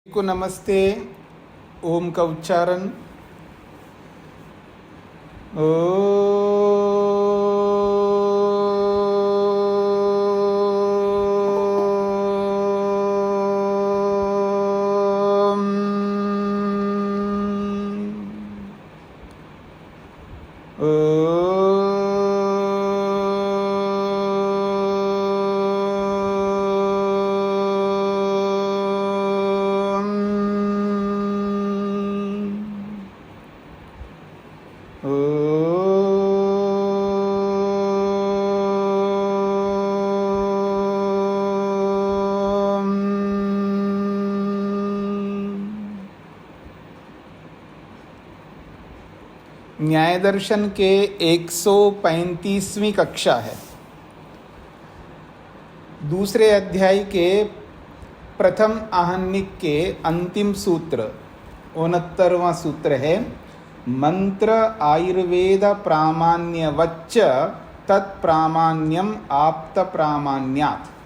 को नमस्ते। ओम का उच्चारण न्याय दर्शन के 135वीं कक्षा है। दूसरे अध्याय के प्रथम आहनिक के अंतिम सूत्र 69वां सूत्र है, मंत्र आयुर्वेद प्रामाण्यवच्च तत्प्रामाण्यम आप्त प्रामाण्यात्।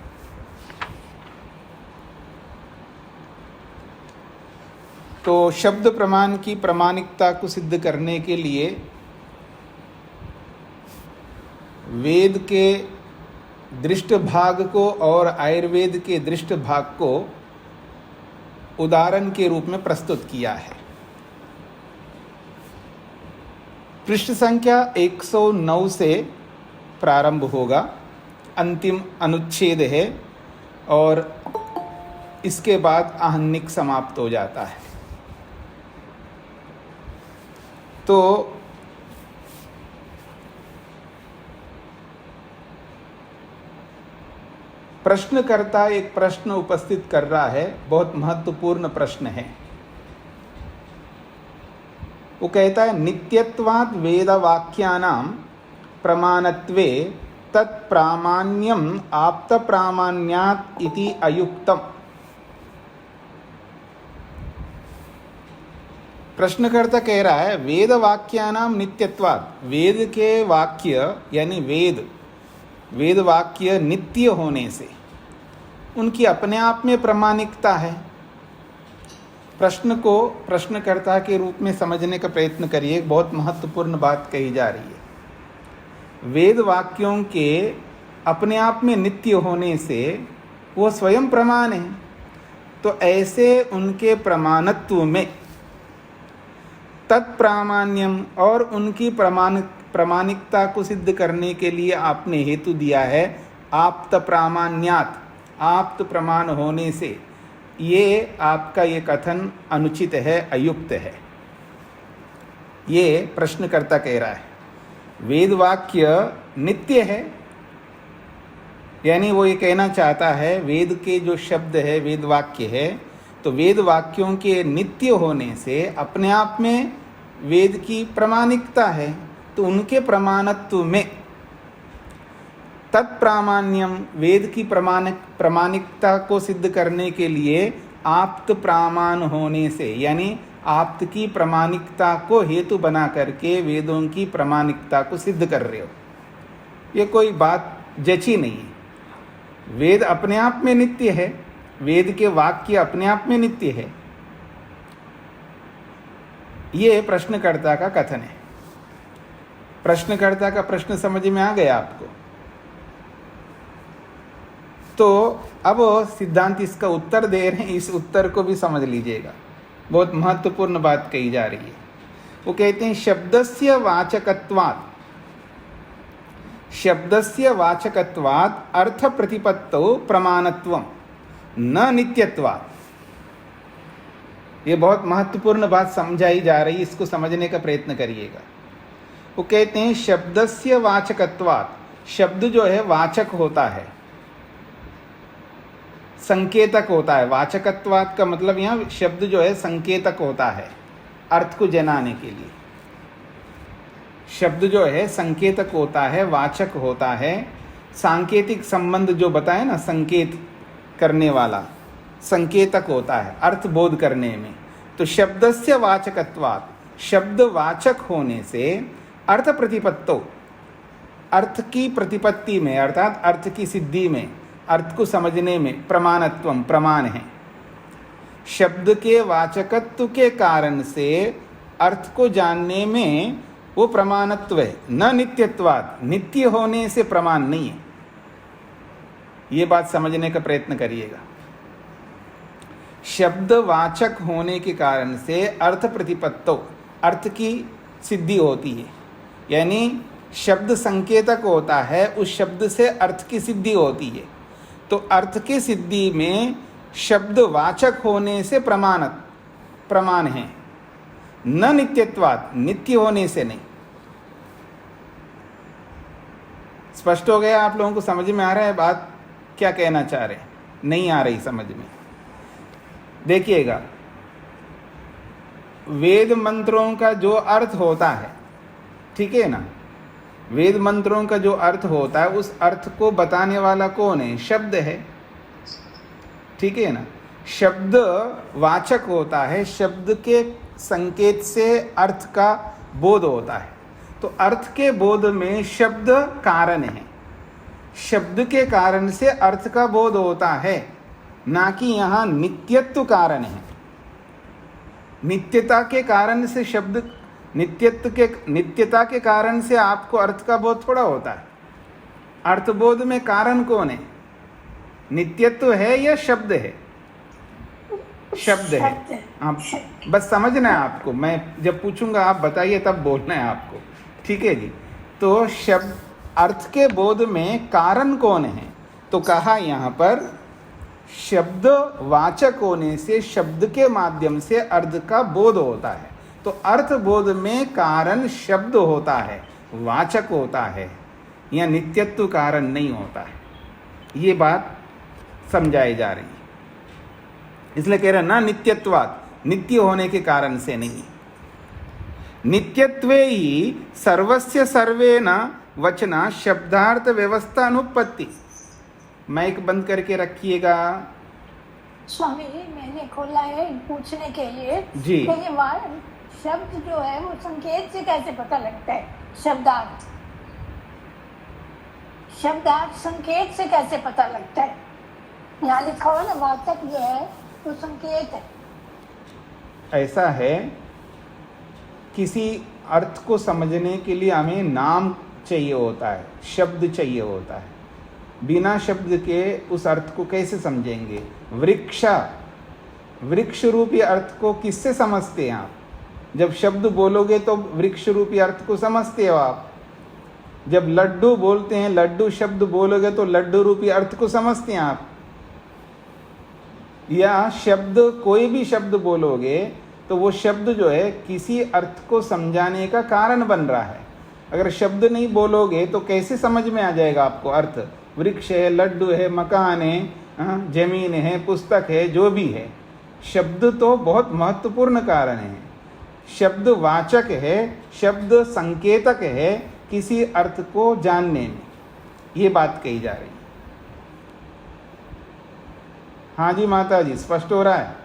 तो शब्द प्रमाण की प्रामाणिकता को सिद्ध करने के लिए वेद के दृष्ट भाग को और आयुर्वेद के दृष्ट भाग को उदाहरण के रूप में प्रस्तुत किया है। पृष्ठ संख्या 109 से प्रारंभ होगा, अंतिम अनुच्छेद है और इसके बाद आहनिक समाप्त हो जाता है। तो प्रश्नकर्ता एक प्रश्न उपस्थित कर रहा है, बहुत महत्वपूर्ण प्रश्न है। वो कहता है, नित्यत्वात् वेदवाक्यानां प्रमाणत्वे तत्प्रामाण्यम आप्त प्रामाण्यात् इति अयुक्तम। प्रश्नकर्ता कह रहा है, वेद वाक्यानाम नित्यत्वात्, वेद के वाक्य यानी वेद वाक्य नित्य होने से उनकी अपने आप में प्रामाणिकता है। प्रश्न को प्रश्नकर्ता के रूप में समझने का प्रयत्न करिए, बहुत महत्वपूर्ण बात कही जा रही है। वेद वाक्यों के अपने आप में नित्य होने से वो स्वयं प्रमाण है, तो ऐसे उनके प्रमाणत्व में तत्प्रामाण्यम और उनकी प्रामाणिकता को सिद्ध करने के लिए आपने हेतु दिया है आप्त प्रामाण्यात्, आप्त प्रमाण होने से। ये आपका ये कथन अनुचित है, अयुक्त है। ये प्रश्नकर्ता कह रहा है। वेद वाक्य नित्य है, यानी वो ये कहना चाहता है वेद के जो शब्द है, वेद वाक्य है, तो वेद वाक्यों के नित्य होने से अपने आप में वेद की प्रामाणिकता है, तो उनके प्रमाणत्व में तत्प्रामाण्यम, वेद की प्रामाणिकता को सिद्ध करने के लिए आप्त प्रामाण होने से, यानी आप्त की प्रामाणिकता को हेतु बना करके वेदों की प्रामाणिकता को सिद्ध कर रहे हो। ये कोई बात जची नहीं है। वेद अपने आप में नित्य है, वेद के वाक्य अपने आप में नित्य है। ये प्रश्नकर्ता का कथन है। प्रश्नकर्ता का प्रश्न समझ में आ गया आपको? तो अब सिद्धांत इसका उत्तर दे रहे हैं, इस उत्तर को भी समझ लीजिएगा, बहुत महत्वपूर्ण बात कही जा रही है। वो कहते हैं, शब्दस्य वाचकत्वात्, शब्दस्य वाचकत्वात् अर्थ प्रतिपत्तौ प्रमाणत्वम् न नित्यत्वात्। ये बहुत महत्वपूर्ण बात समझाई जा रही है, इसको समझने का प्रयत्न करिएगा। वो कहते हैं, शब्दस्य वाचकत्वात्, शब्द जो है वाचक होता है, संकेतक होता है। वाचकत्वात् का मतलब यहाँ शब्द जो है संकेतक होता है, अर्थ को जनाने के लिए। शब्द जो है संकेतक होता है, वाचक होता है। सांकेतिक संबंध जो बताए ना, संकेत करने वाला संकेतक होता है अर्थ बोध करने में। तो शब्दस्य वाचकत्वात्, शब्द वाचक होने से अर्थ प्रतिपत्तो, अर्थ की प्रतिपत्ति में अर्थात अर्थ की सिद्धि में, अर्थ को समझने में प्रमाणत्वम, प्रमाण है। शब्द के वाचकत्व के कारण से अर्थ को जानने में वो प्रमाणत्व है, न नित्यत्वात्, नित्य होने से प्रमाण नहीं है। ये बात समझने का प्रयत्न करिएगा। शब्द वाचक होने के कारण से अर्थ प्रतिपत्तो, अर्थ की सिद्धि होती है, यानी शब्द संकेतक होता है, उस शब्द से अर्थ की सिद्धि होती है। तो अर्थ की सिद्धि में शब्द वाचक होने से प्रमाण है, न नित्यत्वात्, नित्य होने से नहीं। स्पष्ट हो गया? आप लोगों को समझ में आ रहा है बात क्या कहना चाह रहे हैं? नहीं आ रही समझ में? देखिएगा, वेद मंत्रों का जो अर्थ होता है, ठीक है ना, वेद मंत्रों का जो अर्थ होता है, उस अर्थ को बताने वाला कौन है? शब्द है, ठीक है ना। शब्द वाचक होता है, शब्द के संकेत से अर्थ का बोध होता है। तो अर्थ के बोध में शब्द कारण है, शब्द के कारण से अर्थ का बोध होता है, ना कि यहाँ नित्यत्व कारण है। नित्यता के कारण से शब्द, नित्यता के कारण से आपको अर्थ का बोध थोड़ा होता है। अर्थबोध में कारण कौन है? नित्यत्व है या शब्द है? शब्द है। आप बस समझना है आपको, मैं जब पूछूंगा आप बताइए, तब बोलना है आपको, ठीक है जी। तो शब्द, अर्थ के बोध में कारण कौन है? तो कहा यहाँ पर शब्द वाचक होने से शब्द के माध्यम से अर्थ का बोध होता है। तो अर्थ बोध में कारण शब्द होता है, वाचक होता है, या नित्यत्व कारण नहीं होता है। ये बात समझाई जा रही है, इसलिए कह रहे ना नित्यत्वात्, नित्य होने के कारण से नहीं। नित्यत्वे ही सर्वस्य सर्वेन वचना शब्दार्थ व्यवस्था अनुपत्ति। माइक बंद करके रखिएगा। स्वामी, मैंने खोला है पूछने के लिए जी। लेकिन शब्द जो है वो संकेत से कैसे पता लगता है? शब्दार्थ, शब्दार्थ संकेत से कैसे पता लगता है? यहाँ लिखा हुआ ना, वाचक जो है वो संकेत है। ऐसा है, किसी अर्थ को समझने के लिए हमें नाम चाहिए होता है, शब्द चाहिए होता है। बिना शब्द के उस अर्थ को कैसे समझेंगे? वृक्ष रूपी अर्थ को किससे समझते हैं आप? जब शब्द बोलोगे तो वृक्ष रूपी अर्थ को समझते हो आप। जब लड्डू बोलते हैं, लड्डू शब्द बोलोगे तो लड्डू रूपी अर्थ को समझते हैं आप। या शब्द, कोई भी शब्द बोलोगे तो वो शब्द जो है किसी अर्थ को समझाने का कारण बन रहा है। अगर शब्द नहीं बोलोगे तो कैसे समझ में आ जाएगा आपको अर्थ? वृक्ष है, लड्डू है, मकान है, जमीन है, पुस्तक है, जो भी है, शब्द तो बहुत महत्वपूर्ण कारण है। शब्द वाचक है, शब्द संकेतक है किसी अर्थ को जानने में। ये बात कही जा रही है। हाँ जी माता जी, स्पष्ट हो रहा है?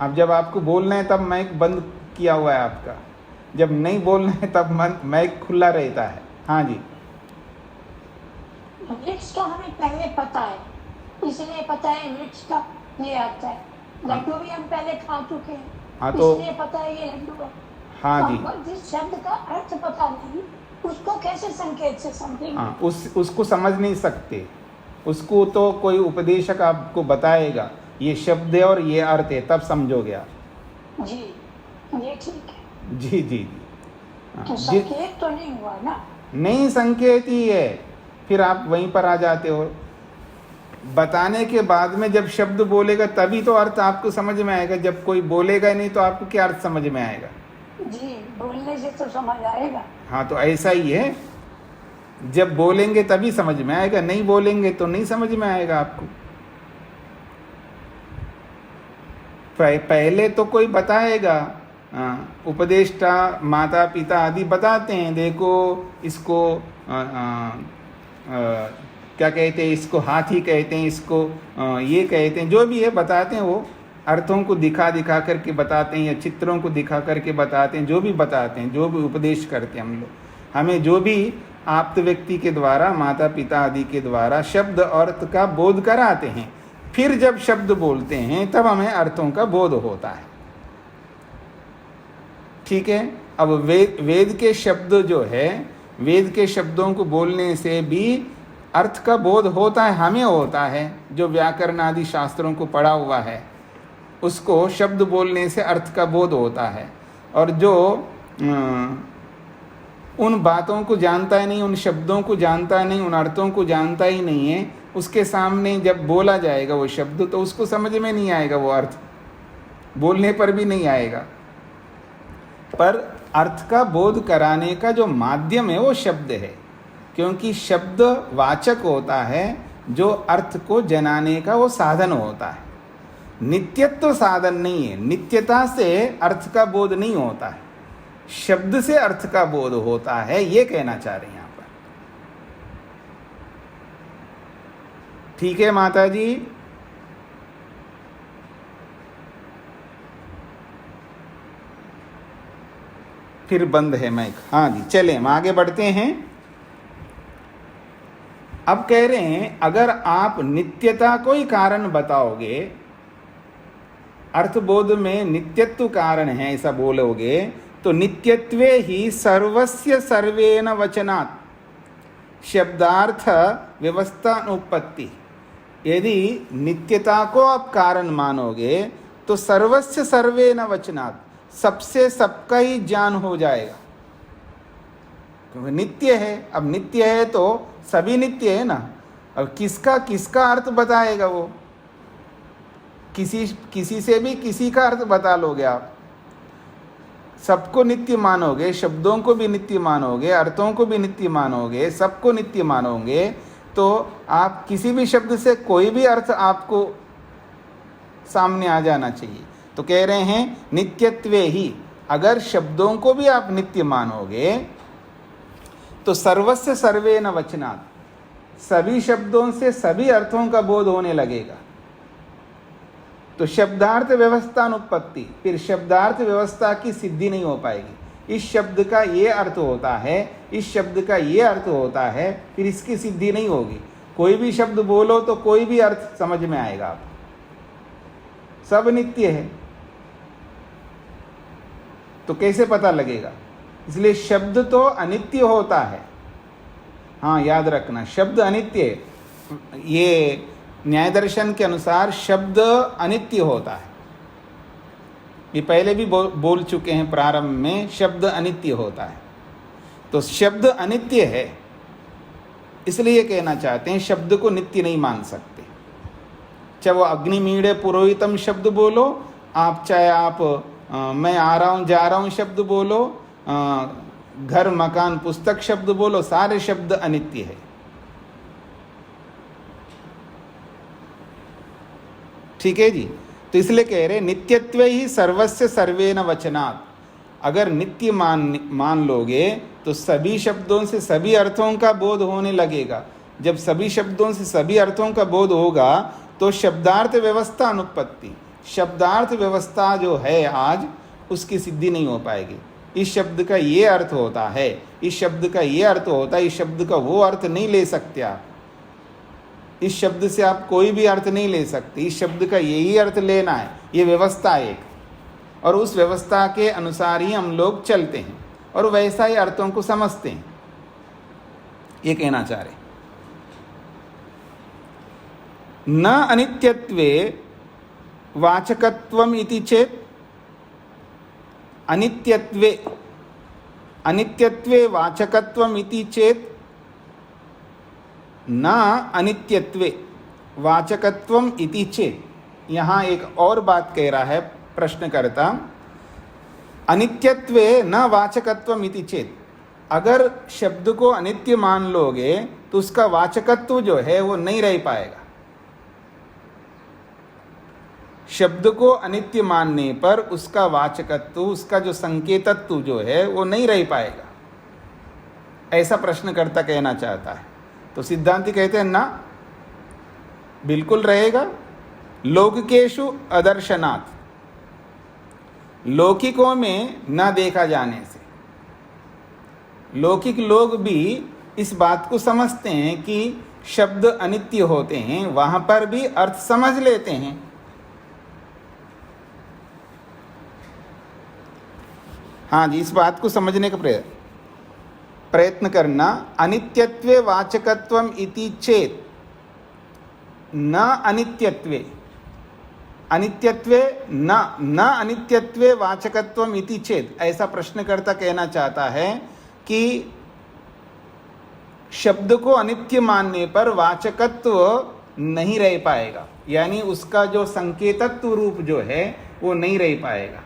अब जब आपको बोलना है तब माइक बंद किया हुआ है आपका, जब नहीं बोलना है तब माइक खुला रहता है। हाँ जी। वृक्ष का हमें पहले पता है, इसलिए पता है वृक्ष का ये आता है। लड्डू भी हम पहले खा चुके हैं, हाँ, तो इसलिए पता है ये लड्डू है। हाँ जी। जिस शब्द का अर्थ पता नहीं, उसको कैसे संकेत से समझेंगे? हाँ, उसको समझ नहीं सकते। उसको तो कोई उपदेशक आपको बताएगा ये शब्द है और ये अर्थ है, तब समझोगे आप। जी, ये ठीक है। जी जी जी। तो संकेत तो नहीं हुआ ना? नहीं, संकेत ही है। फिर आप वहीं पर आ जाते हो। बताने के बाद में जब शब्द बोलेगा तभी तो अर्थ आपको समझ में आएगा। जब कोई बोलेगा नहीं तो आपको क्या अर्थ समझ में आएगा? जी, बोलने से तो समझ आएगा। हाँ, तो ऐसा ही है, जब बोलेंगे तभी समझ में आएगा, नहीं बोलेंगे तो नहीं समझ में आएगा आपको। पहले तो कोई बताएगा, उपदेष्टा, माता पिता आदि बताते हैं, देखो इसको क्या कहते हैं, इसको हाथी कहते हैं, इसको ये कहते हैं, जो भी है बताते हैं। वो अर्थों को दिखा दिखा करके बताते हैं, या चित्रों को दिखा करके बताते हैं, जो भी बताते हैं, जो भी उपदेश करते हैं हम लोग। हमें जो भी आप्त व्यक्ति के द्वारा, माता पिता आदि के द्वारा शब्द अर्थ का बोध कराते हैं, फिर जब शब्द बोलते हैं तब हमें अर्थों का बोध होता है। ठीक है। अब वेद के शब्द जो है, वेद के शब्दों को बोलने से भी अर्थ का बोध होता है, हमें होता है। जो व्याकरण आदि शास्त्रों को पढ़ा हुआ है उसको शब्द बोलने से अर्थ का बोध होता है। और जो उन बातों को जानता ही नहीं, उन शब्दों को जानता नहीं, उन अर्थों को जानता ही नहीं है, उसके सामने जब बोला जाएगा वो शब्द तो उसको समझ में नहीं आएगा, वो अर्थ बोलने पर भी नहीं आएगा। पर अर्थ का बोध कराने का जो माध्यम है वो शब्द है, क्योंकि शब्द वाचक होता है, जो अर्थ को जनाने का वो साधन होता है। नित्यत्व साधन नहीं है, नित्यता से अर्थ का बोध नहीं होता है, शब्द से अर्थ का बोध होता है, ये कहना चाह रहे हैं यहां पर। ठीक है माता जी। फिर बंद है माइक। हाँ जी, चलें हम आगे बढ़ते हैं। अब कह रहे हैं अगर आप नित्यता को ही कारण बताओगे, अर्थबोध में नित्यत्व कारण है ऐसा बोलोगे, तो नित्यत्वे ही सर्वस्य सर्वेन वचनात् शब्दार्थ व्यवस्था अनुपत्ति। यदि नित्यता को आप कारण मानोगे तो सर्वस्य सर्वेन वचनात् सबसे सबका ही ज्ञान हो जाएगा, क्योंकि नित्य है। अब नित्य है तो सभी नित्य है ना। अब किसका किसका अर्थ बताएगा वो? किसी से भी किसी का अर्थ बता लोगे आप। सबको नित्य मानोगे, शब्दों को भी नित्य मानोगे, अर्थों को भी नित्य मानोगे, सबको नित्य मानोगे, तो आप किसी भी शब्द से कोई भी अर्थ आपको सामने आ जाना चाहिए। तो कह रहे हैं नित्यत्वे ही, अगर शब्दों को भी आप नित्य मानोगे तो सर्वस्य सर्वेन वचनात् सभी शब्दों से सभी अर्थों का बोध होने लगेगा। तो शब्दार्थ व्यवस्था अनुपत्ति, फिर शब्दार्थ व्यवस्था की सिद्धि नहीं हो पाएगी। इस शब्द का ये अर्थ होता है, इस शब्द का ये अर्थ होता है, फिर इसकी सिद्धि नहीं होगी। कोई भी शब्द बोलो तो कोई भी अर्थ समझ में आएगा आप, सब नित्य है, तो कैसे पता लगेगा? इसलिए शब्द तो अनित्य होता है। हाँ, याद रखना, शब्द अनित्य है। ये न्याय दर्शन के अनुसार शब्द अनित्य होता है। ये पहले भी बोल चुके हैं प्रारंभ में, शब्द अनित्य होता है। तो शब्द अनित्य है, इसलिए कहना चाहते हैं शब्द को नित्य नहीं मान सकते। चाहे वो अग्निमीड़े पुरोहितम शब्द बोलो आप, चाहे आप मैं आ रहा हूँ जा रहा हूँ शब्द बोलो, घर मकान पुस्तक शब्द बोलो, सारे शब्द अनित्य है। ठीक है जी। तो इसलिए कह रहे नित्यत्व ही सर्वस्य सर्वेन वचनात्। अगर नित्य मान लोगे तो सभी शब्दों से सभी अर्थों का बोध होने लगेगा। जब सभी शब्दों से सभी अर्थों का बोध होगा तो शब्दार्थ व्यवस्था अनुपत्ति, शब्दार्थ व्यवस्था जो है आज, उसकी सिद्धि नहीं हो पाएगी। इस शब्द का ये अर्थ होता है, इस शब्द का ये अर्थ होता है, इस शब्द का वो अर्थ नहीं ले सकते आप। इस शब्द से आप कोई भी अर्थ नहीं ले सकते, इस शब्द का यही अर्थ लेना है, ये व्यवस्था है एक, और उस व्यवस्था के अनुसार ही हम लोग चलते हैं और वैसा ही अर्थों को समझते हैं। ये कहना चाह रहे। न अनित्यत्वे वाचकत्वम इति चेत, अनित्यत्वे वाचकत्वम इति चेत न अनित्यत्वे वाचकत्वम इति चेत। यहाँ एक और बात कह रहा है प्रश्नकर्ता, अनित्यत्वे न वाचकत्वम इति चेत। अगर शब्द को अनित्य मान लोगे तो उसका वाचकत्व जो है वो नहीं रह पाएगा। शब्द को अनित्य मानने पर उसका वाचकत्व, उसका जो संकेतत्व जो है वो नहीं रह पाएगा, ऐसा प्रश्नकर्ता कहना चाहता है। तो सिद्धांती कहते हैं ना, बिल्कुल रहेगा। लौकिकेषु अदर्शनात्, लौकिकों में न देखा जाने से। लौकिक लोग भी इस बात को समझते हैं कि शब्द अनित्य होते हैं, वहां पर भी अर्थ समझ लेते हैं। हाँ जी, इस बात को समझने का प्रयत्न करना। अनित्यत्वे वाचकत्वम इति चेत न अनित्यत्वे, अनित्यत्वे न अनित्यत्वे वाचकत्वम इति चेत, ऐसा प्रश्नकर्ता कहना चाहता है कि शब्द को अनित्य मानने पर वाचकत्व नहीं रह पाएगा, यानी उसका जो संकेतत्व रूप जो है वो नहीं रह पाएगा,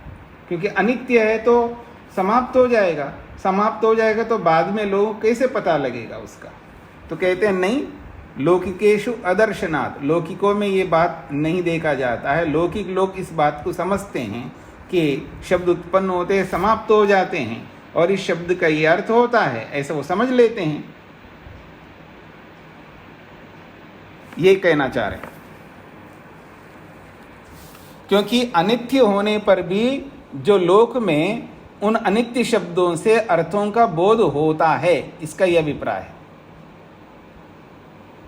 क्योंकि अनित्य है तो समाप्त हो जाएगा, समाप्त हो जाएगा तो बाद में लोगों को कैसे पता लगेगा उसका। तो कहते हैं नहीं, लौकिकेषु अदर्शनात्, लौकिकों में ये बात नहीं देखा जाता है। लौकिक लोग इस बात को समझते हैं कि शब्द उत्पन्न होते हैं, समाप्त हो जाते हैं और इस शब्द का ये अर्थ होता है, ऐसा वो समझ लेते हैं। ये कहना चाह रहे हैं, क्योंकि अनित्य होने पर भी जो लोक में उन अनित्य शब्दों से अर्थों का बोध होता है, इसका यह अभिप्राय है।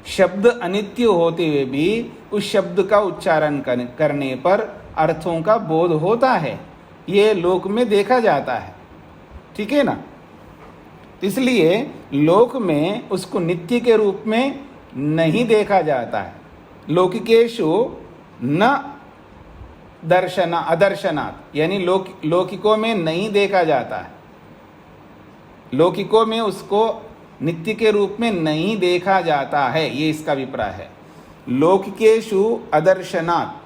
शब्द अनित्य होते हुए भी उस शब्द का उच्चारण करने पर अर्थों का बोध होता है, ये लोक में देखा जाता है, ठीक है ना। इसलिए लोक में उसको नित्य के रूप में नहीं देखा जाता है। लौकिकेषु न दर्शन अदर्शनात्, यानी लौकिकों में नहीं देखा जाता है, लौकिकों में उसको नित्य के रूप में नहीं देखा जाता है, ये इसका अभिप्राय है। लौकिकेषु अदर्शनात्,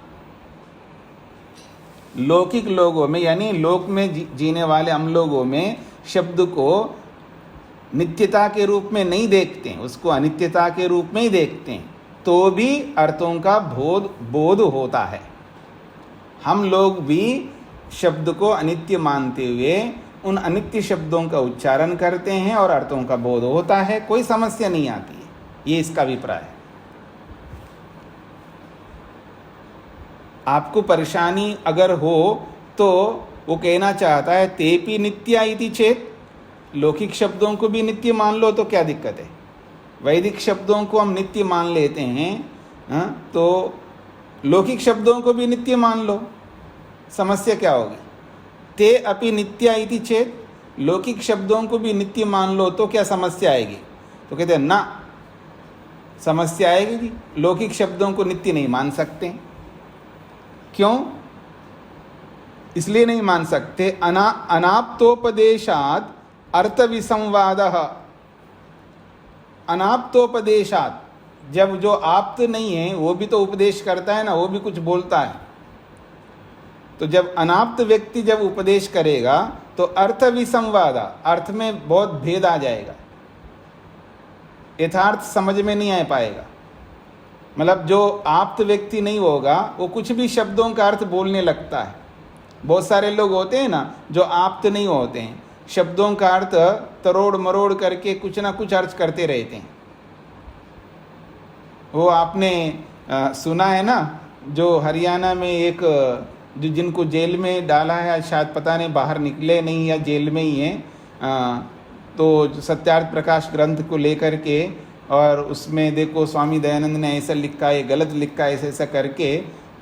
लौकिक लोगों में यानी लोक में जीने वाले हम लोगों में शब्द को नित्यता के रूप में नहीं देखते हैं, उसको अनित्यता के रूप में ही देखते हैं, तो भी अर्थों का बोध होता है। हम लोग भी शब्द को अनित्य मानते हुए उन अनित्य शब्दों का उच्चारण करते हैं और अर्थों का बोध होता है, कोई समस्या नहीं आती है, ये इसका अभिप्राय है। आपको परेशानी अगर हो तो वो कहना चाहता है तेपि नित्या इति चेत, लौकिक शब्दों को भी नित्य मान लो तो क्या दिक्कत है। वैदिक शब्दों को हम नित्य मान लेते हैं, तो लौकिक शब्दों को भी नित्य मान लो, समस्या क्या होगी। ते अपि नित्या इति चेत, लौकिक शब्दों को भी नित्य मान लो तो क्या समस्या आएगी। तो कहते हैं ना, समस्या आएगी जी, लौकिक शब्दों को नित्य नहीं मान सकते। क्यों? इसलिए नहीं मान सकते, अनाप्तोपदेशात् अर्थ विसंवादः, अनाप्तोपदेशात्, जब जो आप्त नहीं है वो भी तो उपदेश करता है ना, वो भी कुछ बोलता है। तो जब अनाप्त व्यक्ति जब उपदेश करेगा तो अर्थ विसंवाद, अर्थ में बहुत भेद आ जाएगा, यथार्थ समझ में नहीं आ पाएगा। मतलब जो आप्त व्यक्ति नहीं होगा वो कुछ भी शब्दों का अर्थ बोलने लगता है। बहुत सारे लोग होते हैं ना जो आप्त नहीं होते हैं, शब्दों का अर्थ तरोड़ मरोड़ करके कुछ ना कुछ अर्थ करते रहते हैं। वो आपने सुना है ना, जो हरियाणा में एक जो जिनको जेल में डाला है, शायद पता नहीं बाहर निकले नहीं या जेल में ही हैं, तो सत्यार्थ प्रकाश ग्रंथ को लेकर के, और उसमें देखो स्वामी दयानंद ने ऐसा लिखा है, गलत लिखा है, ऐसा करके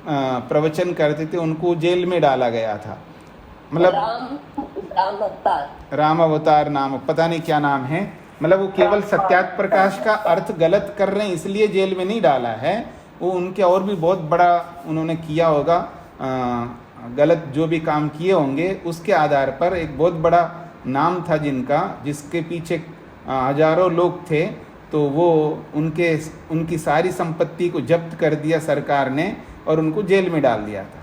प्रवचन करते थे, उनको जेल में डाला गया था। मतलब राम अवतार नाम, पता नहीं क्या नाम है। मतलब वो केवल सत्यार्थ प्रकाश का अर्थ गलत कर रहे हैं इसलिए जेल में नहीं डाला है, वो उनके और भी बहुत बड़ा उन्होंने किया होगा, गलत जो भी काम किए होंगे उसके आधार पर एक बहुत बड़ा नाम था जिनका, जिसके पीछे हजारों लोग थे, तो वो उनकी सारी संपत्ति को जब्त कर दिया सरकार ने और उनको जेल में डाल दिया था।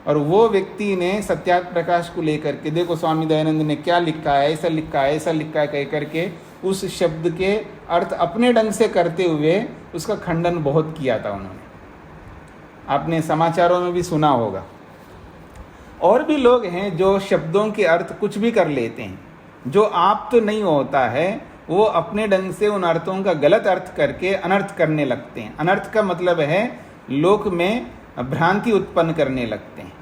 और वो व्यक्ति ने सत्यार्थ प्रकाश को लेकर के, देखो स्वामी दयानंद ने क्या लिखा है, ऐसा लिखा है, ऐसा लिखा है, कह करके उस शब्द के अर्थ अपने ढंग से करते हुए उसका खंडन बहुत किया था उन्होंने। आपने समाचारों में भी सुना होगा। और भी लोग हैं जो शब्दों के अर्थ कुछ भी कर लेते हैं, जो आप तो नहीं होता है वो अपने ढंग से उन अर्थों का गलत अर्थ करके अनर्थ करने लगते हैं। अनर्थ का मतलब है लोक में भ्रांति उत्पन्न करने लगते हैं।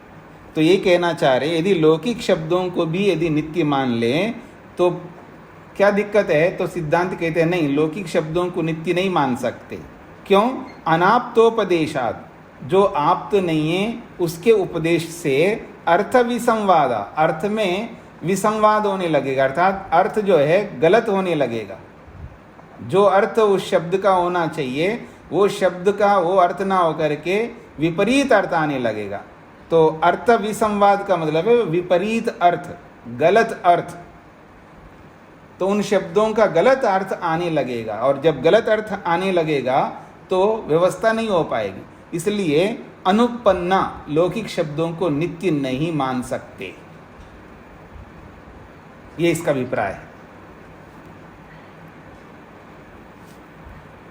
तो ये कहना चाह रहे, यदि लौकिक शब्दों को भी यदि नित्य मान लें तो क्या दिक्कत है? तो सिद्धांत कहते हैं नहीं, लौकिक शब्दों को नित्य नहीं मान सकते। क्यों? अनाप्तोपदेशात, जो आप्त नहीं है उसके उपदेश से अर्थ विसंवाद, अर्थ में विसंवाद होने लगेगा, अर्थात अर्थ जो है गलत होने लगेगा। जो अर्थ उस शब्द का होना चाहिए वो शब्द का वो अर्थ ना होकर के विपरीत अर्थ आने लगेगा। तो अर्थ विसंवाद का मतलब है विपरीत अर्थ, गलत अर्थ। तो उन शब्दों का गलत अर्थ आने लगेगा, और जब गलत अर्थ आने लगेगा तो व्यवस्था नहीं हो पाएगी। इसलिए अनुपन्ना लौकिक शब्दों को नित्य नहीं मान सकते, ये इसका अभिप्राय है।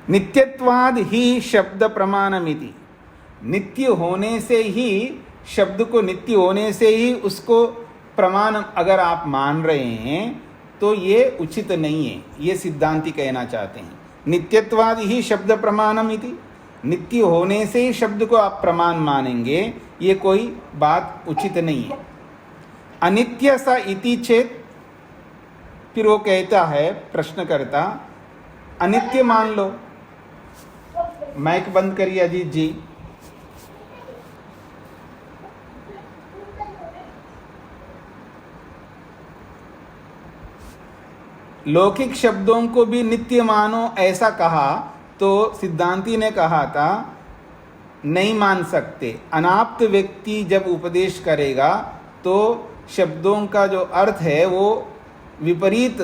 नित्यत्वाद ही शब्द प्रमाणमिति, नित्य होने से ही, शब्द को नित्य होने से ही उसको प्रमाण अगर आप मान रहे हैं तो ये उचित नहीं है, ये सिद्धांति कहना चाहते हैं। नित्यत्वाद ही शब्द प्रमाणमिति, नित्य होने से ही शब्द को आप प्रमाण मानेंगे, ये कोई बात उचित नहीं है। अनित्य सा इति चेत, फिर वो कहता है प्रश्नकर्ता, अनित्य मान लो। माइक बंद करिए अजीत जी। लौकिक शब्दों को भी नित्य मानो ऐसा कहा तो सिद्धांति ने कहा था नहीं मान सकते। अनाप्त व्यक्ति जब उपदेश करेगा तो शब्दों का जो अर्थ है वो विपरीत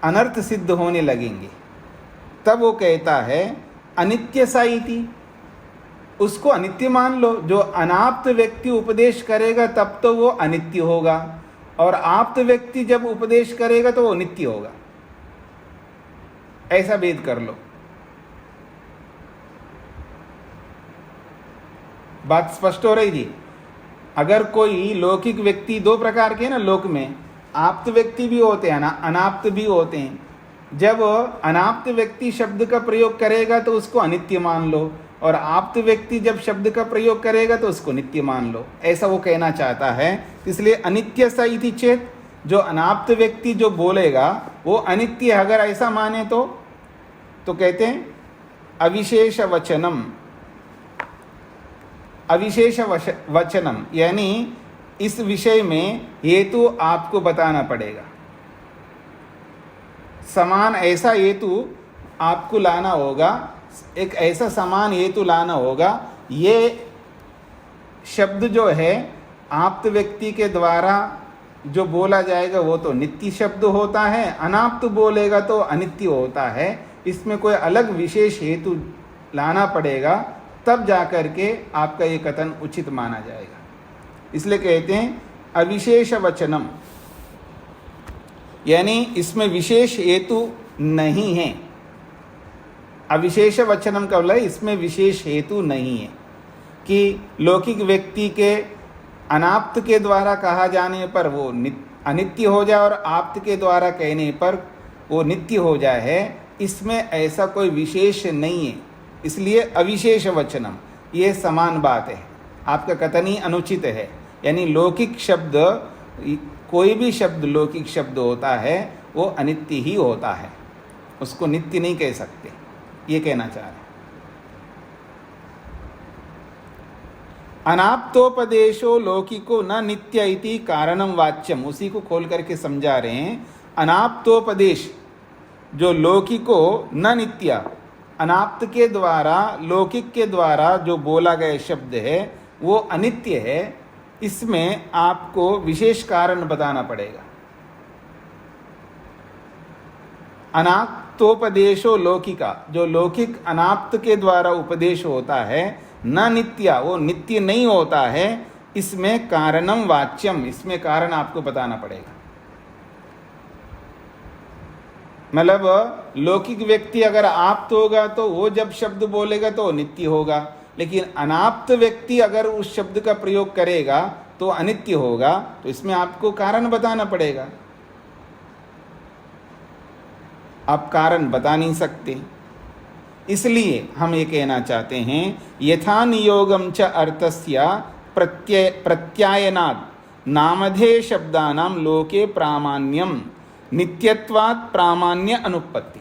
अनर्थ सिद्ध होने लगेंगे। तब वो कहता है अनित्य सा इति, उसको अनित्य मान लो। जो अनाप्त व्यक्ति उपदेश करेगा तब तो वो अनित्य होगा, और आप्त व्यक्ति जब उपदेश करेगा तो वो नित्य होगा। ऐसा भेद कर लो। बात स्पष्ट हो रही जी? अगर कोई लौकिक व्यक्ति, दो प्रकार के ना लोक में, आप्त व्यक्ति भी होते हैं ना, अनाप्त भी होते हैं। जब अनाप्त व्यक्ति शब्द का प्रयोग करेगा तो उसको अनित्य मान लो, और आप्त व्यक्ति जब शब्द का प्रयोग करेगा तो उसको नित्य मान लो, ऐसा वो कहना चाहता है। इसलिए अनित्य सा इति चेत, जो अनाप्त व्यक्ति जो बोलेगा वो अनित्य, अगर ऐसा माने तो कहते हैं अविशेष वचनम, अविशेष वचनम, यानी इस विषय में हेतु आपको बताना पड़ेगा। समान ऐसा हेतु आपको लाना होगा, एक ऐसा समान हेतु लाना होगा। ये शब्द जो है आप्त व्यक्ति के द्वारा जो बोला जाएगा वो तो नित्य शब्द होता है, अनाप्त बोलेगा तो अनित्य होता है। इसमें कोई अलग विशेष हेतु लाना पड़ेगा, तब जाकर के आपका ये कथन उचित माना जाएगा। इसलिए कहते हैं अविशेष वचनम, यानी इसमें विशेष हेतु नहीं है। अविशेष वचनम का मतलब इसमें विशेष हेतु नहीं है कि लौकिक व्यक्ति के अनाप्त के द्वारा कहा जाने पर वो अनित्य हो जाए और आप्त के द्वारा कहने पर वो नित्य हो जाए है। इसमें ऐसा कोई विशेष नहीं है, इसलिए अविशेष वचनम, ये समान बात है। आपका कथन ही अनुचित है। यानी लौकिक शब्द, कोई भी शब्द लौकिक शब्द होता है वो अनित्य ही होता है, उसको नित्य नहीं कह सकते, ये कहना चाह रहे हैं। अनाप्तोपदेशो लौकिको न नित्य इति कारणम वाच्यम, उसी को खोल करके समझा रहे हैं। अनाप्तोपदेश जो लौकिको न नित्य, अनाप्त के द्वारा, लौकिक के द्वारा जो बोला गया शब्द है वो अनित्य है। इसमें आपको विशेष कारण बताना पड़ेगा। अनाप्तोपदेशो लौकिका, जो लौकिक अनाप्त के द्वारा उपदेश होता है, न नित्य, वो नित्य नहीं होता है। इसमें कारणम वाच्यम, इसमें कारण आपको बताना पड़ेगा। मतलब लौकिक व्यक्ति अगर आप्त होगा तो वो जब शब्द बोलेगा तो नित्य होगा, लेकिन अनाप्त व्यक्ति अगर उस शब्द का प्रयोग करेगा तो अनित्य होगा। तो इसमें आपको कारण बताना पड़ेगा। आप कारण बता नहीं सकते, इसलिए हम ये कहना चाहते हैं यथा नियोगम च अर्थस्य प्रत्यायनात् नामधेय शब्दानां लोके प्रामाण्यम नित्यत्वात् प्रामाण्य अनुपत्ति।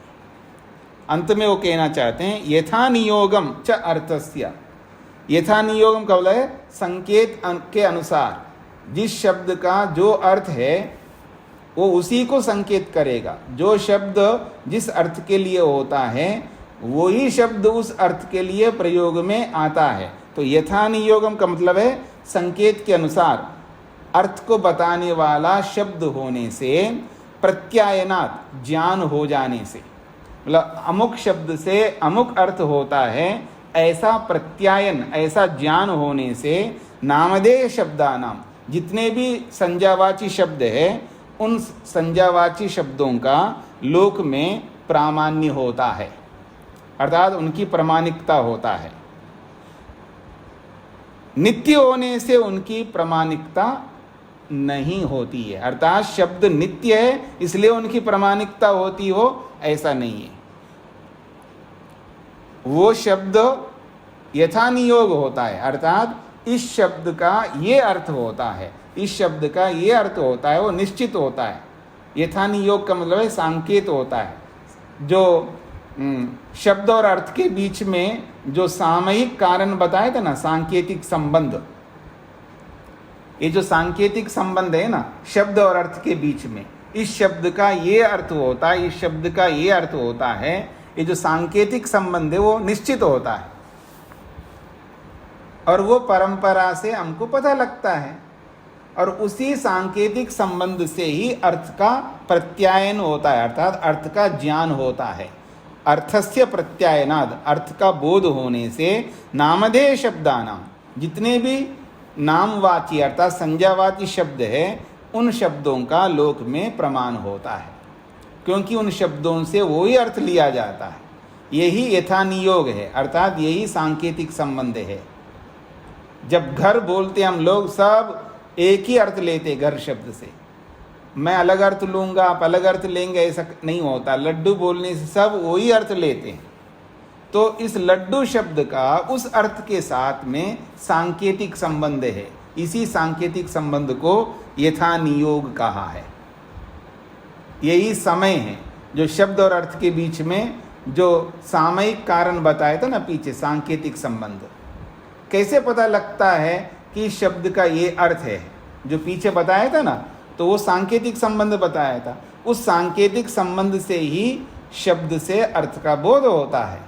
अंत में वो कहना चाहते हैं यथा नियोगम च अर्थस्य। यथा नियोगम का मतलब है संकेत के अनुसार जिस शब्द का जो अर्थ है वो उसी को संकेत करेगा। जो शब्द जिस अर्थ के लिए होता है वही शब्द उस अर्थ के लिए प्रयोग में आता है। तो यथा नियोगम का मतलब है संकेत के अनुसार अर्थ को बताने वाला शब्द होने से, प्रत्यायनात ज्ञान हो जाने से, मतलब अमुक शब्द से अमुक अर्थ होता है ऐसा प्रत्यायन, ऐसा ज्ञान होने से नामधेय शब्दानाम, जितने भी संज्ञावाची शब्द है उन संज्ञावाची शब्दों का लोक में प्रामाण्य होता है, अर्थात उनकी प्रामाणिकता होता है। नित्य होने से उनकी प्रामाणिकता नहीं होती है, अर्थात शब्द नित्य है इसलिए उनकी प्रामाणिकता होती हो ऐसा नहीं है। वो शब्द यथा नियोग होता है, अर्थात इस शब्द का ये अर्थ होता है, इस शब्द का ये अर्थ होता है, वो निश्चित होता है। यथा नियोग का मतलब है सांकेत होता है, जो शब्द और अर्थ के बीच में जो सामयिक कारण बताए थे ना, सांकेतिक संबंध, ये जो सांकेतिक संबंध है ना शब्द और अर्थ के बीच में, इस शब्द का ये अर्थ होता है, इस शब्द का ये अर्थ होता है, ये जो सांकेतिक संबंध है वो निश्चित होता है और वो परंपरा से हमको पता लगता है और उसी सांकेतिक संबंध से ही अर्थ का प्रत्यायन होता है, अर्थात अर्थ का ज्ञान होता है। अर्थस्य प्रत्यायनाद, अर्थ का बोध होने से नामधेय शब्दानाम, जितने भी नामवाची अर्थात संज्ञावाची शब्द है उन शब्दों का लोक में प्रमाण होता है, क्योंकि उन शब्दों से वही अर्थ लिया जाता है। यही यथा नियोग है, अर्थात यही सांकेतिक संबंध है। जब घर बोलते हम लोग सब एक ही अर्थ लेते घर शब्द से, मैं अलग अर्थ लूँगा आप अलग अर्थ लेंगे ऐसा नहीं होता। लड्डू बोलने से सब वही अर्थ लेते हैं। तो इस लड्डू शब्द का उस अर्थ के साथ में सांकेतिक संबंध है, इसी सांकेतिक संबंध को यथा नियोग कहा है। यही समय है जो शब्द और अर्थ के बीच में जो सामयिक कारण बताया था ना पीछे, सांकेतिक संबंध। कैसे पता लगता है कि शब्द का ये अर्थ है, जो पीछे बताया था ना, तो वो सांकेतिक संबंध बताया था। उस सांकेतिक संबंध से ही शब्द से अर्थ का बोध होता है।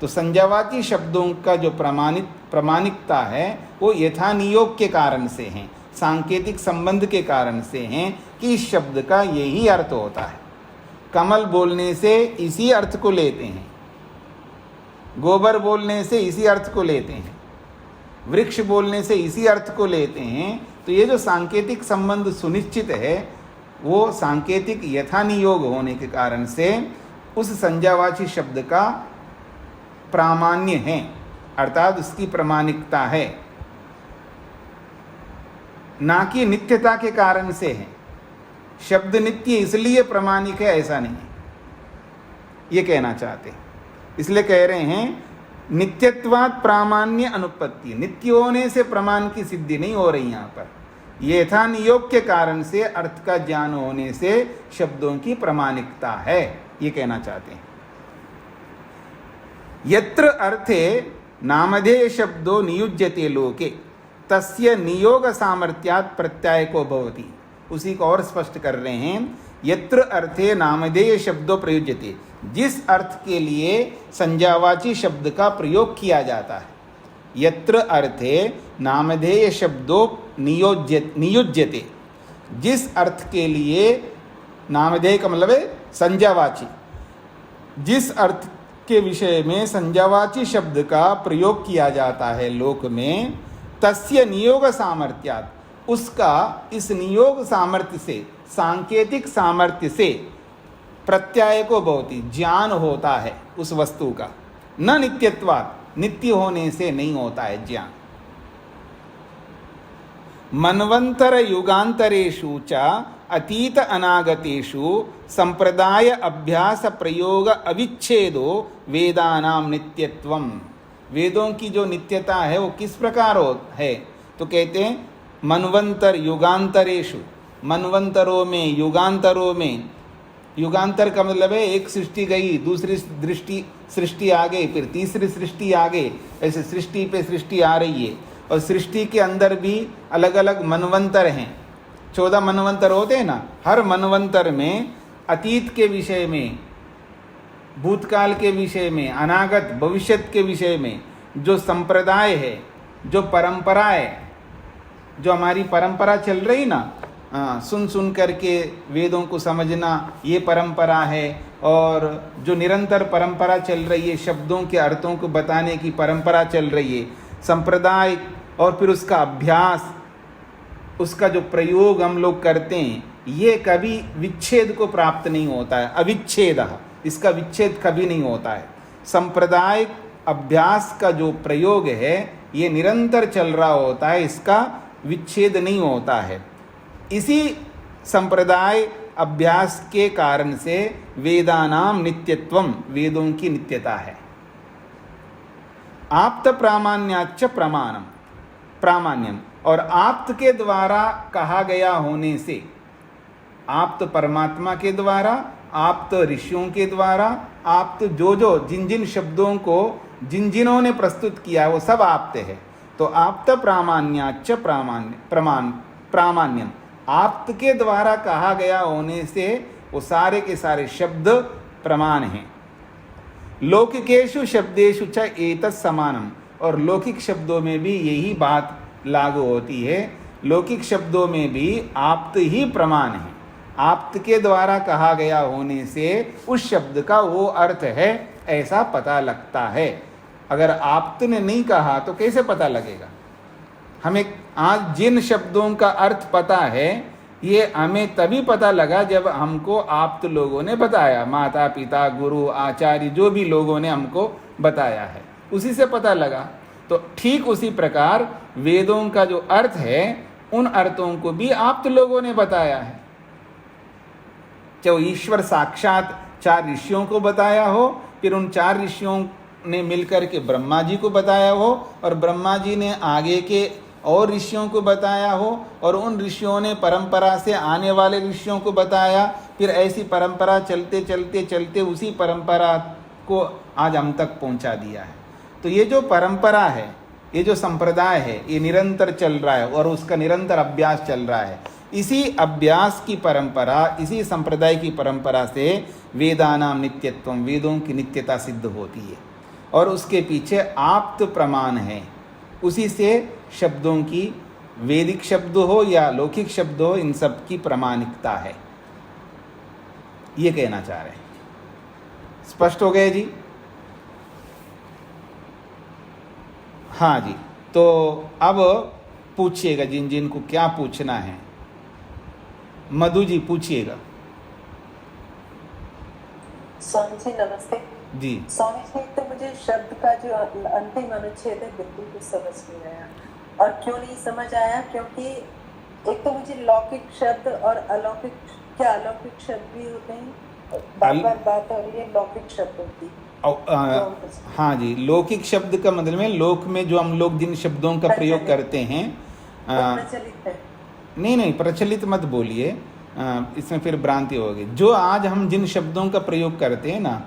तो संज्ञावाची शब्दों का जो प्रामाणिकता है वो यथा नियोग के कारण से है, सांकेतिक संबंध के कारण से हैं कि इस शब्द का यही अर्थ होता है। कमल बोलने से इसी अर्थ को लेते हैं, गोबर बोलने से इसी अर्थ को लेते हैं, वृक्ष बोलने से इसी अर्थ को लेते हैं। तो ये जो सांकेतिक संबंध सुनिश्चित है वो सांकेतिक यथा नियोग होने के कारण से उस संज्ञावाची शब्द का प्रामाण्य है, अर्थात उसकी प्रामाणिकता है, ना कि नित्यता के कारण से है। शब्द नित्य इसलिए प्रामाणिक है ऐसा नहीं है, ये कहना चाहते हैं। इसलिए कह रहे हैं नित्यत्वात् प्रामाण्य अनुपत्ति, नित्य होने से प्रमाण की सिद्धि नहीं हो रही यहाँ पर। ये यथा नियोग के कारण से अर्थ का ज्ञान होने से शब्दों की प्रामाणिकता है, ये कहना चाहते हैं। यत्र अर्थे नामधेय शब्दो नियुज्यते लोके तस्य नियोग सामर्थ्यात् प्रत्यायको भवति। उसी को और स्पष्ट कर रहे हैं। यत्र अर्थे नामधेय शब्दो प्रयुज्यते, जिस अर्थ के लिए संज्ञावाची शब्द का प्रयोग किया जाता है। यत्र अर्थे नामधेय शब्दो नियुज्यते, जिस अर्थ के लिए नामधेय का मतलब है संज्ञावाची, जिस अर्थ के विषय में संज्ञावाची शब्द का प्रयोग किया जाता है लोक में, तस्य नियोग सामर्थ्यात्, उसका इस नियोग सामर्थ्य से, सांकेतिक सामर्थ्य से प्रत्याय को भवति, ज्ञान होता है उस वस्तु का। न नित्यत्वात्, नित्य होने से नहीं होता है ज्ञान। मन्वंतर युगांतरेषु च अतीत अनागतेषु संप्रदाय अभ्यास प्रयोग अविच्छेदो वेदानाम नित्यत्वम। वेदों की जो नित्यता है वो किस प्रकार है, तो कहते हैं मनवंतर युगांतरेषु, मनवंतरों में, युगांतरों में, युगांतर का मतलब है एक सृष्टि गई, दूसरी सृष्टि आ गई, फिर तीसरी सृष्टि आ गई, ऐसे सृष्टि पे सृष्टि आ रही है। और सृष्टि के अंदर भी अलग अलग मनवंतर हैं, 14 मनवंतर होते हैं ना। हर मनवंतर में अतीत के विषय में, भूतकाल के विषय में, अनागत भविष्यत के विषय में जो संप्रदाय है, जो परंपरा है, जो हमारी परंपरा चल रही ना, सुन सुन करके वेदों को समझना, ये परंपरा है। और जो निरंतर परंपरा चल रही है, शब्दों के अर्थों को बताने की परंपरा चल रही है, संप्रदाय, और फिर उसका अभ्यास, उसका जो प्रयोग हम लोग करते हैं, ये कभी विच्छेद को प्राप्त नहीं होता है। अविच्छेद, इसका विच्छेद कभी नहीं होता है। संप्रदाय अभ्यास का जो प्रयोग है ये निरंतर चल रहा होता है, इसका विच्छेद नहीं होता है। इसी संप्रदाय अभ्यास के कारण से वेदानाम नित्यत्वम, वेदों की नित्यता है। आप्त प्रामाण्याच्च प्रमाणम, प्रामाण्यम, और आप्त के द्वारा कहा गया होने से, आप्त परमात्मा के द्वारा, आप्त ऋषियों के द्वारा, आप्त जो जिन जिन शब्दों को जिन जिन्हों ने प्रस्तुत किया वो सब आप्त है। तो आप्त प्रामाण्याच्च प्रामाण्यम, आप्त के द्वारा कहा गया होने से वो सारे के सारे शब्द प्रमाण हैं। लौकिकेषु शब्देषु च एतत् समानम, और लौकिक शब्दों में भी यही बात लागू होती है। लौकिक शब्दों में भी आप्त ही प्रमाण है। आप्त के द्वारा कहा गया होने से उस शब्द का वो अर्थ है ऐसा पता लगता है। अगर आप्त ने नहीं कहा तो कैसे पता लगेगा? हमें आज जिन शब्दों का अर्थ पता है ये हमें तभी पता लगा जब हमको आप्त लोगों ने बताया, माता पिता गुरु आचार्य जो भी लोगों ने हमको बताया है उसी से पता लगा। तो ठीक उसी प्रकार वेदों का जो अर्थ है उन अर्थों को भी आप्त लोगों ने बताया है। चाहे ईश्वर साक्षात 4 ऋषियों को बताया हो, फिर उन 4 ऋषियों ने मिलकर के ब्रह्मा जी को बताया हो, और ब्रह्मा जी ने आगे के और ऋषियों को बताया हो, और उन ऋषियों ने परंपरा से आने वाले ऋषियों को बताया, फिर ऐसी परंपरा चलते चलते चलते उसी परंपरा को आज हम तक पहुंचा दिया है। तो ये जो परंपरा है, ये जो संप्रदाय है, ये निरंतर चल रहा है और उसका निरंतर अभ्यास चल रहा है। इसी अभ्यास की परंपरा, इसी संप्रदाय की परंपरा से वेदानाम नित्यत्वम, वेदों की नित्यता सिद्ध होती है, और उसके पीछे आप्त प्रमाण है। उसी से शब्दों की, वैदिक शब्द हो या लौकिक शब्द हो, इन सब की प्रामाणिकता है, ये कहना चाह रहे हैं। स्पष्ट हो गए जी? हाँ जी, तो अब पूछिएगा जिन जिन को क्या पूछना है। मधु जी पूछिएगा। स्वामी जी नमस्ते जी। स्वामी जी, तो मुझे शब्द का जो अंतिम अनुच्छेद है बिल्कुल कुछ समझ नहीं आया। और क्यों नहीं समझ आया? क्योंकि एक तो मुझे लौकिक शब्द और अलौकिक, क्या अलौकिक शब्द भी होते हैं? बार बात हो रही है लौकिक शब्द होती। हाँ जी, लौकिक शब्द का मतलब है लोक में जो हम लोग जिन शब्दों का प्रयोग करते हैं, प्रचलित है। नहीं, प्रचलित मत बोलिए, इसमें फिर भ्रांति होगी। जो आज हम जिन शब्दों का प्रयोग करते हैं ना,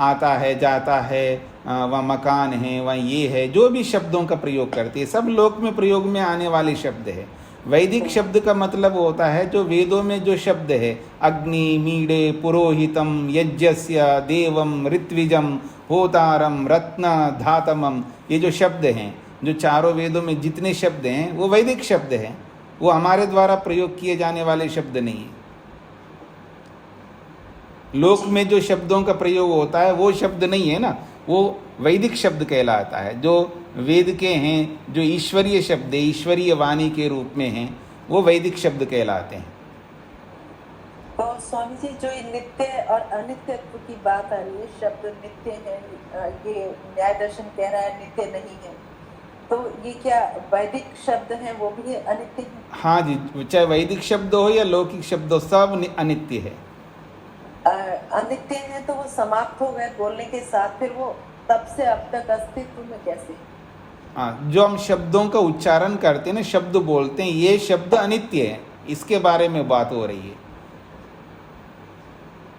आता है, जाता है, वह मकान है, वह ये है, जो भी शब्दों का प्रयोग करते हैं सब लोक में प्रयोग में आने वाले शब्द है। वैदिक शब्द का मतलब होता है जो वेदों में जो शब्द है, अग्नि, मीडे, पुरोहितम, यज्ञस्य, देवम, ऋत्विजम, होतारम, रत्न, धातमम, ये जो शब्द हैं, जो चारों वेदों में जितने शब्द हैं वो वैदिक शब्द हैं। वो हमारे द्वारा प्रयोग किए जाने वाले शब्द नहीं है। लोक में जो शब्दों का प्रयोग होता है वो शब्द नहीं है ना, वो वैदिक शब्द कहलाता है। जो वेद के हैं, जो ईश्वरीय शब्द है, ईश्वरीय वाणी के रूप में हैं, वो वैदिक शब्द कहलाते हैं। तो स्वामी जी, जो ये नित्य और अनित्यत्व की बात आ रही है, शब्द नित्य है, ये न्याय दर्शन कह रहा है नित्य नहीं है, तो ये क्या वैदिक शब्द हैं वो भी अनित्य है? हाँ जी, चाहे वैदिक शब्द हो या लौकिक शब्द हो, सब अनित्य है। अनित्य है तो वो समाप्त हो गए बोलने के साथ, फिर वो तब से अब तक अस्तित्व में कैसे? हाँ, जो हम शब्दों का उच्चारण करते हैं ना, शब्द बोलते हैं, ये शब्द अनित्य है, इसके बारे में बात हो रही है।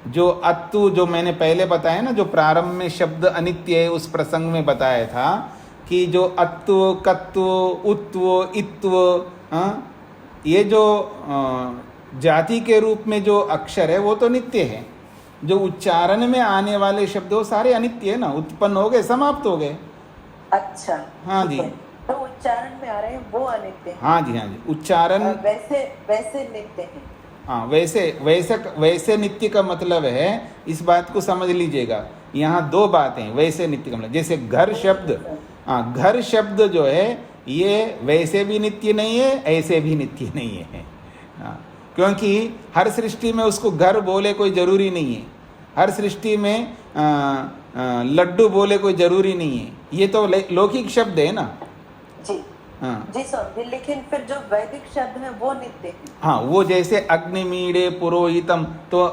जो अत्तु जो मैंने पहले बताया ना, जो प्रारंभ में शब्द अनित्य है उस प्रसंग में बताया था कि जो अत्व कत्व उत्व इत्व, ये जो जाति के रूप में जो अक्षर है वो तो नित्य है। जो उच्चारण में आने वाले शब्द वो सारे अनित्य है ना, उत्पन्न हो गए समाप्त हो गए। अच्छा, हाँ जी, तो उच्चारण में आ रहे हैं वो अनित्य हैं। हाँ जी, हाँ जी, उच्चारण वैसे वैसे नित्य हैं। हाँ, वैसे वैसे वैसे नित्य का मतलब है, इस बात को समझ लीजिएगा, यहाँ दो बातें। वैसे नित्य का मतलब जैसे घर शब्द, हाँ, घर शब्द जो है ये वैसे भी नित्य नहीं है, ऐसे भी नित्य नहीं है। हाँ, क्योंकि हर सृष्टि में उसको घर बोले कोई जरूरी नहीं है, हर सृष्टि में लड्डू बोले कोई जरूरी नहीं है, ये तो लौकिक शब्द है ना। जी हाँ जी समझे, लेकिन फिर जो वैदिक शब्द है वो नित्य है। हाँ, वो जैसे अग्निमीड़े पुरोहितम, तो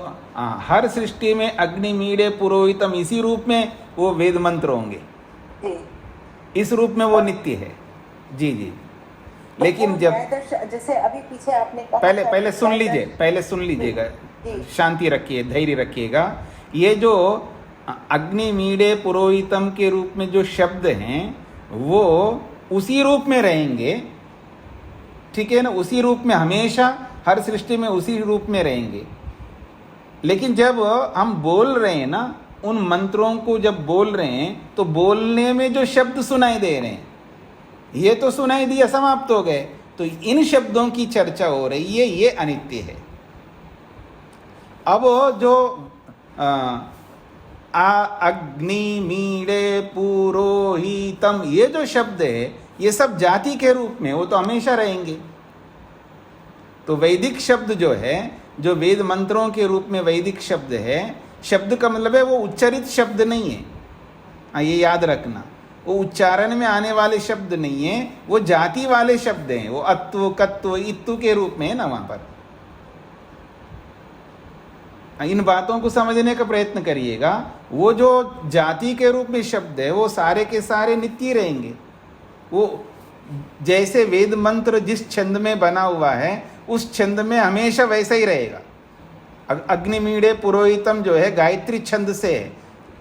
हर सृष्टि में अग्निमीड़े पुरोहितम इसी रूप में वो वेद मंत्र होंगे, जी, इस रूप में वो नित्य है। जी जी, लेकिन जब जैसे अभी पीछे आपने कहा, पहले सुन लीजिए, पहले सुन लीजिएगा, शांति रखिए, धैर्य रखिएगा। ये जो अग्निमीड़े पुरोहितम के रूप में जो शब्द हैं वो उसी रूप में रहेंगे, ठीक है ना, उसी रूप में हमेशा हर सृष्टि में उसी रूप में रहेंगे। लेकिन जब हम बोल रहे हैं ना, उन मंत्रों को जब बोल रहे हैं तो बोलने में जो शब्द सुनाई दे रहे हैं ये तो सुनाई दिया समाप्त हो गए, तो इन शब्दों की चर्चा हो रही है, ये अनित्य है। अब जो अग्नि मीड़े पुरोहितम ये जो शब्द है ये सब जाति के रूप में, वो तो हमेशा रहेंगे। तो वैदिक शब्द जो है, जो वेद मंत्रों के रूप में वैदिक शब्द है, शब्द का मतलब है वो उच्चारित शब्द नहीं है। हाँ, ये याद रखना, वो उच्चारण में आने वाले शब्द नहीं है, वो जाति वाले शब्द हैं, वो अत्व कत्व इत्तु के रूप में है ना वहां पर। इन बातों को समझने का प्रयत्न करिएगा। वो जो जाति के रूप में शब्द है वो सारे के सारे नित्य रहेंगे। वो जैसे वेद मंत्र जिस छंद में बना हुआ है उस छंद में हमेशा वैसा ही रहेगा। अग्निमीड़े पुरोहितम जो है गायत्री छंद से है।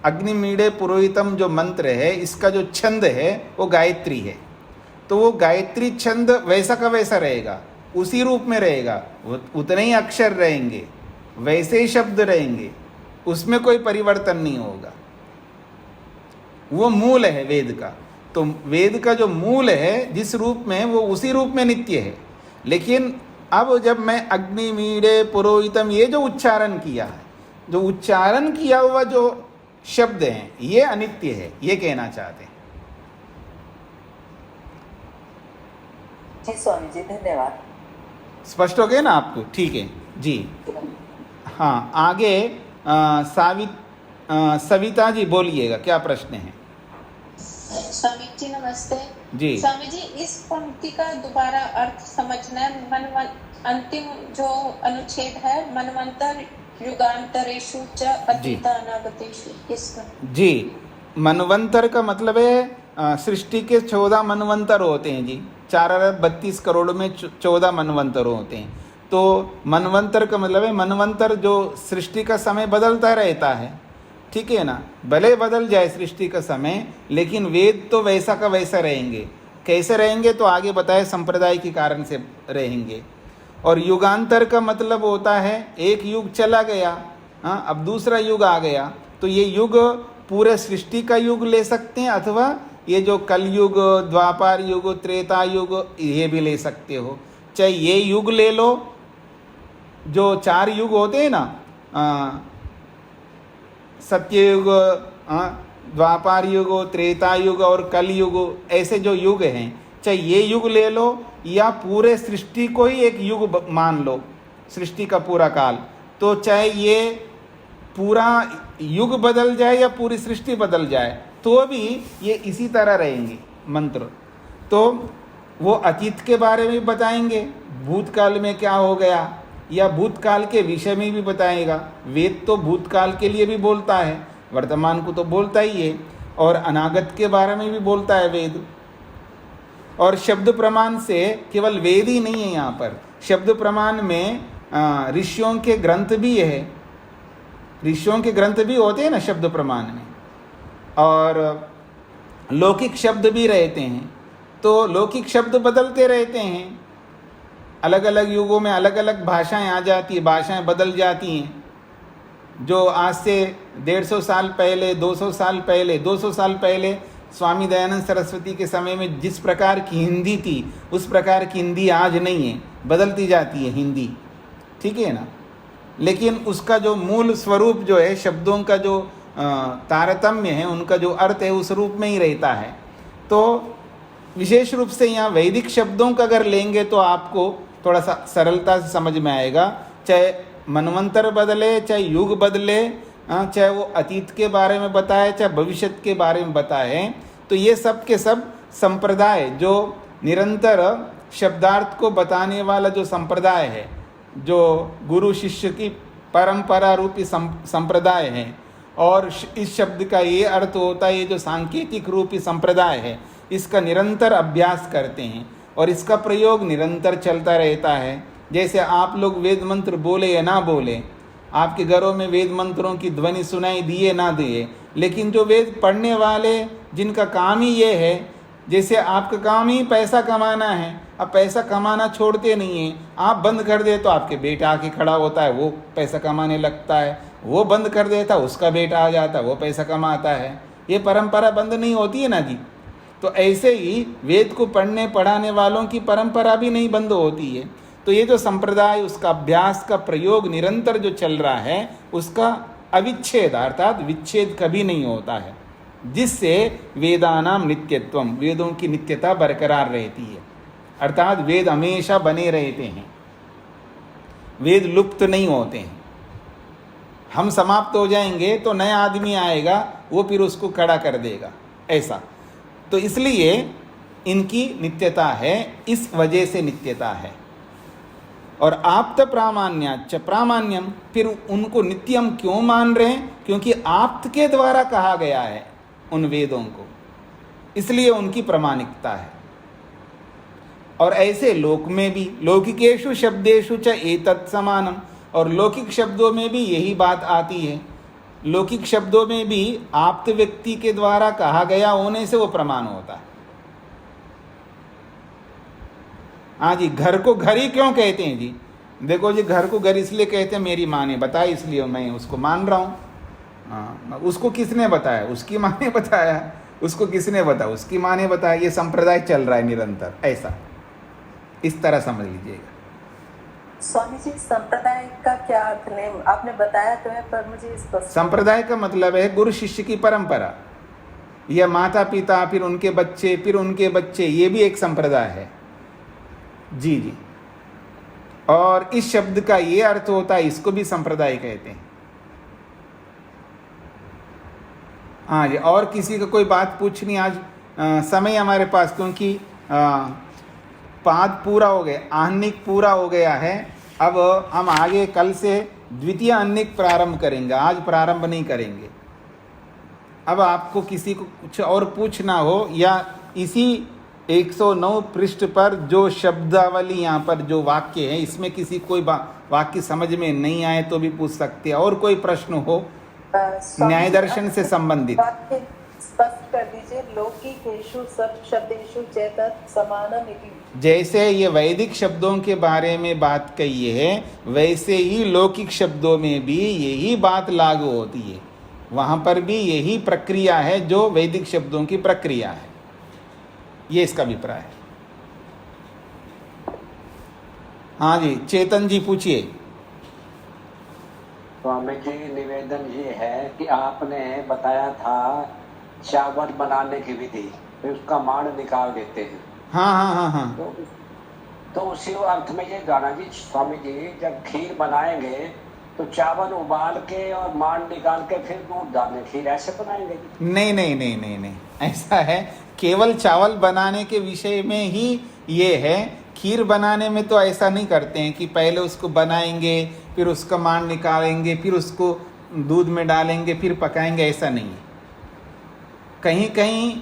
अग्निमीड़े पुरोहितम जो मंत्र है इसका जो छंद है वो गायत्री है, तो वो गायत्री छंद वैसा का वैसा रहेगा, उसी रूप में रहेगा, उतने ही अक्षर रहेंगे, वैसे ही शब्द रहेंगे, उसमें कोई परिवर्तन नहीं होगा। वो मूल है वेद का। तो वेद का जो मूल है जिस रूप में, वो उसी रूप में नित्य है। लेकिन अब जब मैं अग्निमीड़े पुरोहितम ये जो उच्चारण किया है, जो उच्चारण किया हुआ जो शब्द हैं ये अनित्य है, ये कहना चाहते हैं। जी स्वामी जी, धन्यवाद। स्पष्ट हो गया ना आपको? ठीक है जी। हाँ, आगे सविता जी बोलिएगा, क्या प्रश्न है? स्वामी जी नमस्ते। जी स्वामी जी, इस पंक्ति का दोबारा अर्थ समझना है। अंतिम जो अनुच्छेद है, मनवंतर युगांतरेषु च अतीत अनागतेषु, इसका जी, मनवंतर का मतलब है सृष्टि के 14 मनवंतर होते हैं जी। 4 अरब 32 करोड़ में 14 मनवंतर होते हैं। तो मनवंतर का मतलब है, मनवंतर जो सृष्टि का समय बदलता रहता है, ठीक है ना, भले बदल जाए सृष्टि का समय, लेकिन वेद तो वैसा का वैसा रहेंगे। कैसे रहेंगे तो आगे बताए, संप्रदाय के कारण से रहेंगे। और युगांतर का मतलब होता है एक युग चला गया, हाँ, अब दूसरा युग आ गया। तो ये युग पूरे सृष्टि का युग ले सकते हैं, अथवा ये जो कलयुग, द्वापर युग, त्रेता युग, ये भी ले सकते हो। चाहे ये युग ले लो, जो 4 युग होते हैं ना, सत्ययुग, द्वापर युग, त्रेता युग और कलयुग, ऐसे जो युग हैं, चाहे ये युग ले लो या पूरे सृष्टि को ही एक युग मान लो, सृष्टि का पूरा काल, तो चाहे ये पूरा युग बदल जाए या पूरी सृष्टि बदल जाए तो भी ये इसी तरह रहेंगे मंत्र। तो वो अतीत के बारे में बताएंगे, भूतकाल में क्या हो गया, या भूतकाल के विषय में भी बताएगा। वेद तो भूतकाल के लिए भी बोलता है, वर्तमान को तो बोलता ही है, और अनागत के बारे में भी बोलता है वेद। और शब्द प्रमाण से केवल वेद ही नहीं है, यहाँ पर शब्द प्रमाण में ऋषियों के ग्रंथ भी है। ऋषियों के ग्रंथ भी होते हैं ना शब्द प्रमाण में, और लौकिक शब्द भी रहते हैं। तो लौकिक शब्द बदलते रहते हैं, अलग अलग युगों में अलग अलग भाषाएं आ जाती हैं, भाषाएं बदल जाती हैं। जो आज से 150 साल पहले, 200 साल पहले, 200 साल पहले स्वामी दयानंद सरस्वती के समय में जिस प्रकार की हिंदी थी, उस प्रकार की हिंदी आज नहीं है, बदलती जाती है हिंदी, ठीक है ना। लेकिन उसका जो मूल स्वरूप जो है, शब्दों का जो तारतम्य है, उनका जो अर्थ है उस रूप में ही रहता है। तो विशेष रूप से यहाँ वैदिक शब्दों का अगर लेंगे तो आपको थोड़ा सा सरलता से समझ में आएगा। चाहे मनवंतर बदले, चाहे युग बदले, चाहे वो अतीत के बारे में बताए, चाहे भविष्य के बारे में बताए, तो ये सब के सब संप्रदाय जो निरंतर शब्दार्थ को बताने वाला जो संप्रदाय है, जो गुरु शिष्य की परंपरा रूपी संप्रदाय है, और इस शब्द का ये अर्थ होता है, ये जो सांकेतिक रूपी संप्रदाय है, इसका निरंतर अभ्यास करते हैं और इसका प्रयोग निरंतर चलता रहता है। जैसे आप लोग वेद मंत्र बोले या ना बोले, आपके घरों में वेद मंत्रों की ध्वनि सुनाई दिए ना दिए, लेकिन जो वेद पढ़ने वाले जिनका काम ही ये है, जैसे आपका काम ही पैसा कमाना है, अब पैसा कमाना छोड़ते नहीं हैं। आप बंद कर दे तो आपके बेटा आके खड़ा होता है, वो पैसा कमाने लगता है, वो बंद कर देता, उसका बेटा आ जाता है, वो पैसा कमाता है। ये परंपरा बंद नहीं होती है ना जी। तो ऐसे ही वेद को पढ़ने पढ़ाने वालों की परंपरा भी नहीं बंद होती है। तो ये जो संप्रदाय, उसका अभ्यास का प्रयोग निरंतर जो चल रहा है, उसका अविच्छेद अर्थात विच्छेद कभी नहीं होता है, जिससे वेदानाम नित्यत्वम, वेदों की नित्यता बरकरार रहती है। अर्थात वेद हमेशा बने रहते हैं, वेद लुप्त नहीं होते हैं। हम समाप्त हो जाएंगे तो नया आदमी आएगा, वो फिर उसको खड़ा कर देगा, ऐसा। तो इसलिए इनकी नित्यता है, इस वजह से नित्यता है। और आप्त प्रामाण्याच प्रामाण्यम, फिर उनको नित्यम क्यों मान रहे हैं? क्योंकि आप्त के द्वारा कहा गया है उन वेदों को, इसलिए उनकी प्रामाणिकता है। और ऐसे लोक में भी, लौकिकेषु शब्देषु च एतत् समानम, और लौकिक शब्दों में भी यही बात आती है। लौकिक शब्दों में भी आप्त व्यक्ति के द्वारा कहा गया होने से वो प्रमाण होता है। हाँ जी, घर को घर ही क्यों कहते हैं जी? देखो जी, घर को घर इसलिए कहते हैं, मेरी माँ ने बताया इसलिए मैं उसको मान रहा हूँ। हाँ, उसको किसने बताया? उसकी माँ ने बताया। उसको किसने बताया? उसकी माँ ने बताया। ये संप्रदाय चल रहा है निरंतर, ऐसा, इस तरह समझ लीजिएगा। स्वामी जी, संप्रदाय का क्या अर्थ है? आपने बताया तो है, पर मुझे संप्रदाय का मतलब है गुरु शिष्य की परंपरा, या माता पिता, फिर उनके बच्चे, फिर उनके बच्चे, ये भी एक संप्रदाय है। जी जी। और इस शब्द का ये अर्थ होता है, इसको भी संप्रदाय कहते हैं। हाँ जी, और किसी को कोई बात पूछनी? आज समय हमारे पास, क्योंकि पाद पूरा हो गया, आहनिक पूरा हो गया है। अब हम आगे कल से द्वितीय अन्निक प्रारंभ करेंगे, आज प्रारंभ नहीं करेंगे। अब आपको किसी को कुछ और पूछना हो, या इसी 109 पृष्ठ पर जो शब्दावली, यहाँ पर जो वाक्य है, इसमें किसी कोई वाक्य समझ में नहीं आए तो भी पूछ सकते हैं। और कोई प्रश्न हो न्याय दर्शन से संबंधित, स्पष्ट कर दीजिए। लौकिकेषु शब्देषु चेतत् समानम इति। जैसे ये वैदिक शब्दों के बारे में बात कही है, वैसे ही लौकिक शब्दों में भी यही बात लागू होती है। वहाँ पर भी यही प्रक्रिया है जो वैदिक शब्दों की प्रक्रिया है। ये इसका अभिप्राय है। हाँ जी, चेतन जी पूछिए। स्वामी जी, निवेदन ये है कि आपने बताया था चावल बनाने की विधि, फिर उसका मांड निकाल देते हैं। हाँ हाँ हाँ हाँ। तो उसी अर्थ में ये गाना जी, स्वामी जी, जब खीर बनाएंगे तो चावल उबाल के और मांड निकाल के फिर दूध डालने, खीर ऐसे बनाएंगे? नहीं नहीं नहीं नहीं नहीं, ऐसा है। केवल चावल बनाने के विषय में ही ये है। खीर बनाने में तो ऐसा नहीं करते हैं कि पहले उसको बनाएंगे, फिर उसका मांड निकालेंगे, फिर उसको दूध में डालेंगे, फिर पकाएंगे, ऐसा नहीं है। कहीं कहीं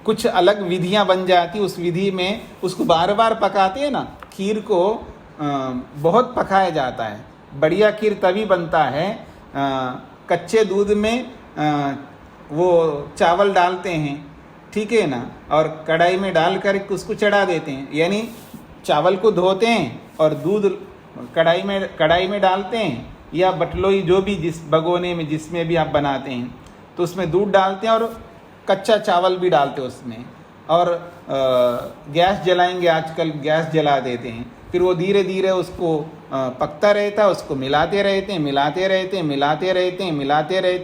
कुछ अलग विधियां बन जाती, उस विधि में उसको बार बार पकाते हैं ना। खीर को बहुत पकाया जाता है, बढ़िया खीर तभी बनता है, कच्चे दूध में वो चावल डालते हैं, ठीक है ना, और कढ़ाई में डाल कर उसको चढ़ा देते हैं, यानी चावल को धोते हैं और दूध कढ़ाई में डालते हैं, या बटलोई जो भी जिस भगोने में जिसमें भी आप बनाते हैं, तो उसमें दूध डालते हैं और कच्चा चावल भी डालते हैं उसमें, और गैस जलाएंगे, आजकल गैस जला देते हैं, फिर वो धीरे धीरे उसको पकता रहता है, उसको मिलाते रहते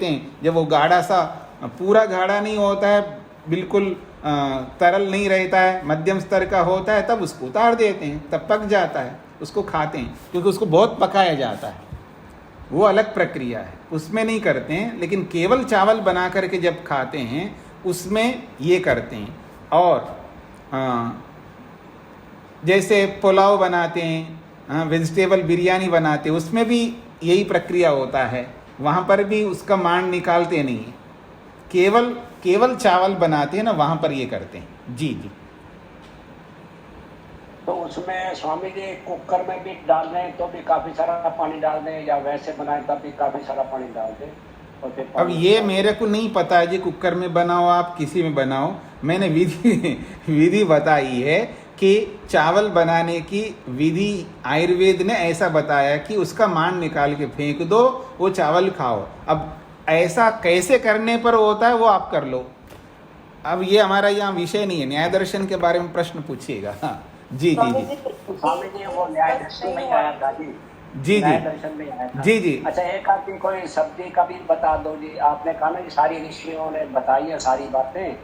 हैं। जब वो गाढ़ा सा, पूरा गाढ़ा नहीं होता है, बिल्कुल तरल नहीं रहता है, मध्यम स्तर का होता है, तब उसको उतार देते हैं, तब पक जाता है, उसको खाते हैं, क्योंकि उसको बहुत पकाया जाता है, वो अलग प्रक्रिया है, उसमें नहीं करते हैं। लेकिन केवल चावल बना करके जब खाते हैं उसमें ये करते हैं। और जैसे पुलाव बनाते हैं, वेजिटेबल बिरयानी बनाते हैं, उसमें भी यही प्रक्रिया होता है, वहाँ पर भी उसका मांड निकालते नहीं है, केवल चावल बनाते हैं ना, वहाँ पर ये करते हैं। जी जी। तो उसमें स्वामी जी कुकर में भी डाल दें तो भी काफी सारा पानी डाल दें, या वैसे बनाए तब भी काफी सारा पानी डाल दें? और फिर अब ये मेरे को नहीं पता है जी, कुकर में बनाओ आप किसी में बनाओ, मैंने विधि बताई है कि चावल बनाने की विधि आयुर्वेद ने ऐसा बताया कि उसका मांड निकाल के फेंक दो, वो चावल खाओ। अब ऐसा कैसे करने पर होता है वो आप कर लो, अब ये हमारा यहाँ विषय नहीं है, न्याय दर्शन के बारे में प्रश्न पूछिएगा। हाँ जी जी जी स्वामी जी वो न्याय दर्शन में आया था जी, जी न्याय दर्शन में आया था जी जी। अच्छा, एक आदमी कोई सब्जी का भी बता दो जी। आपने कहा ना कि सारी ऋषियों ने बताई है सारी बातें,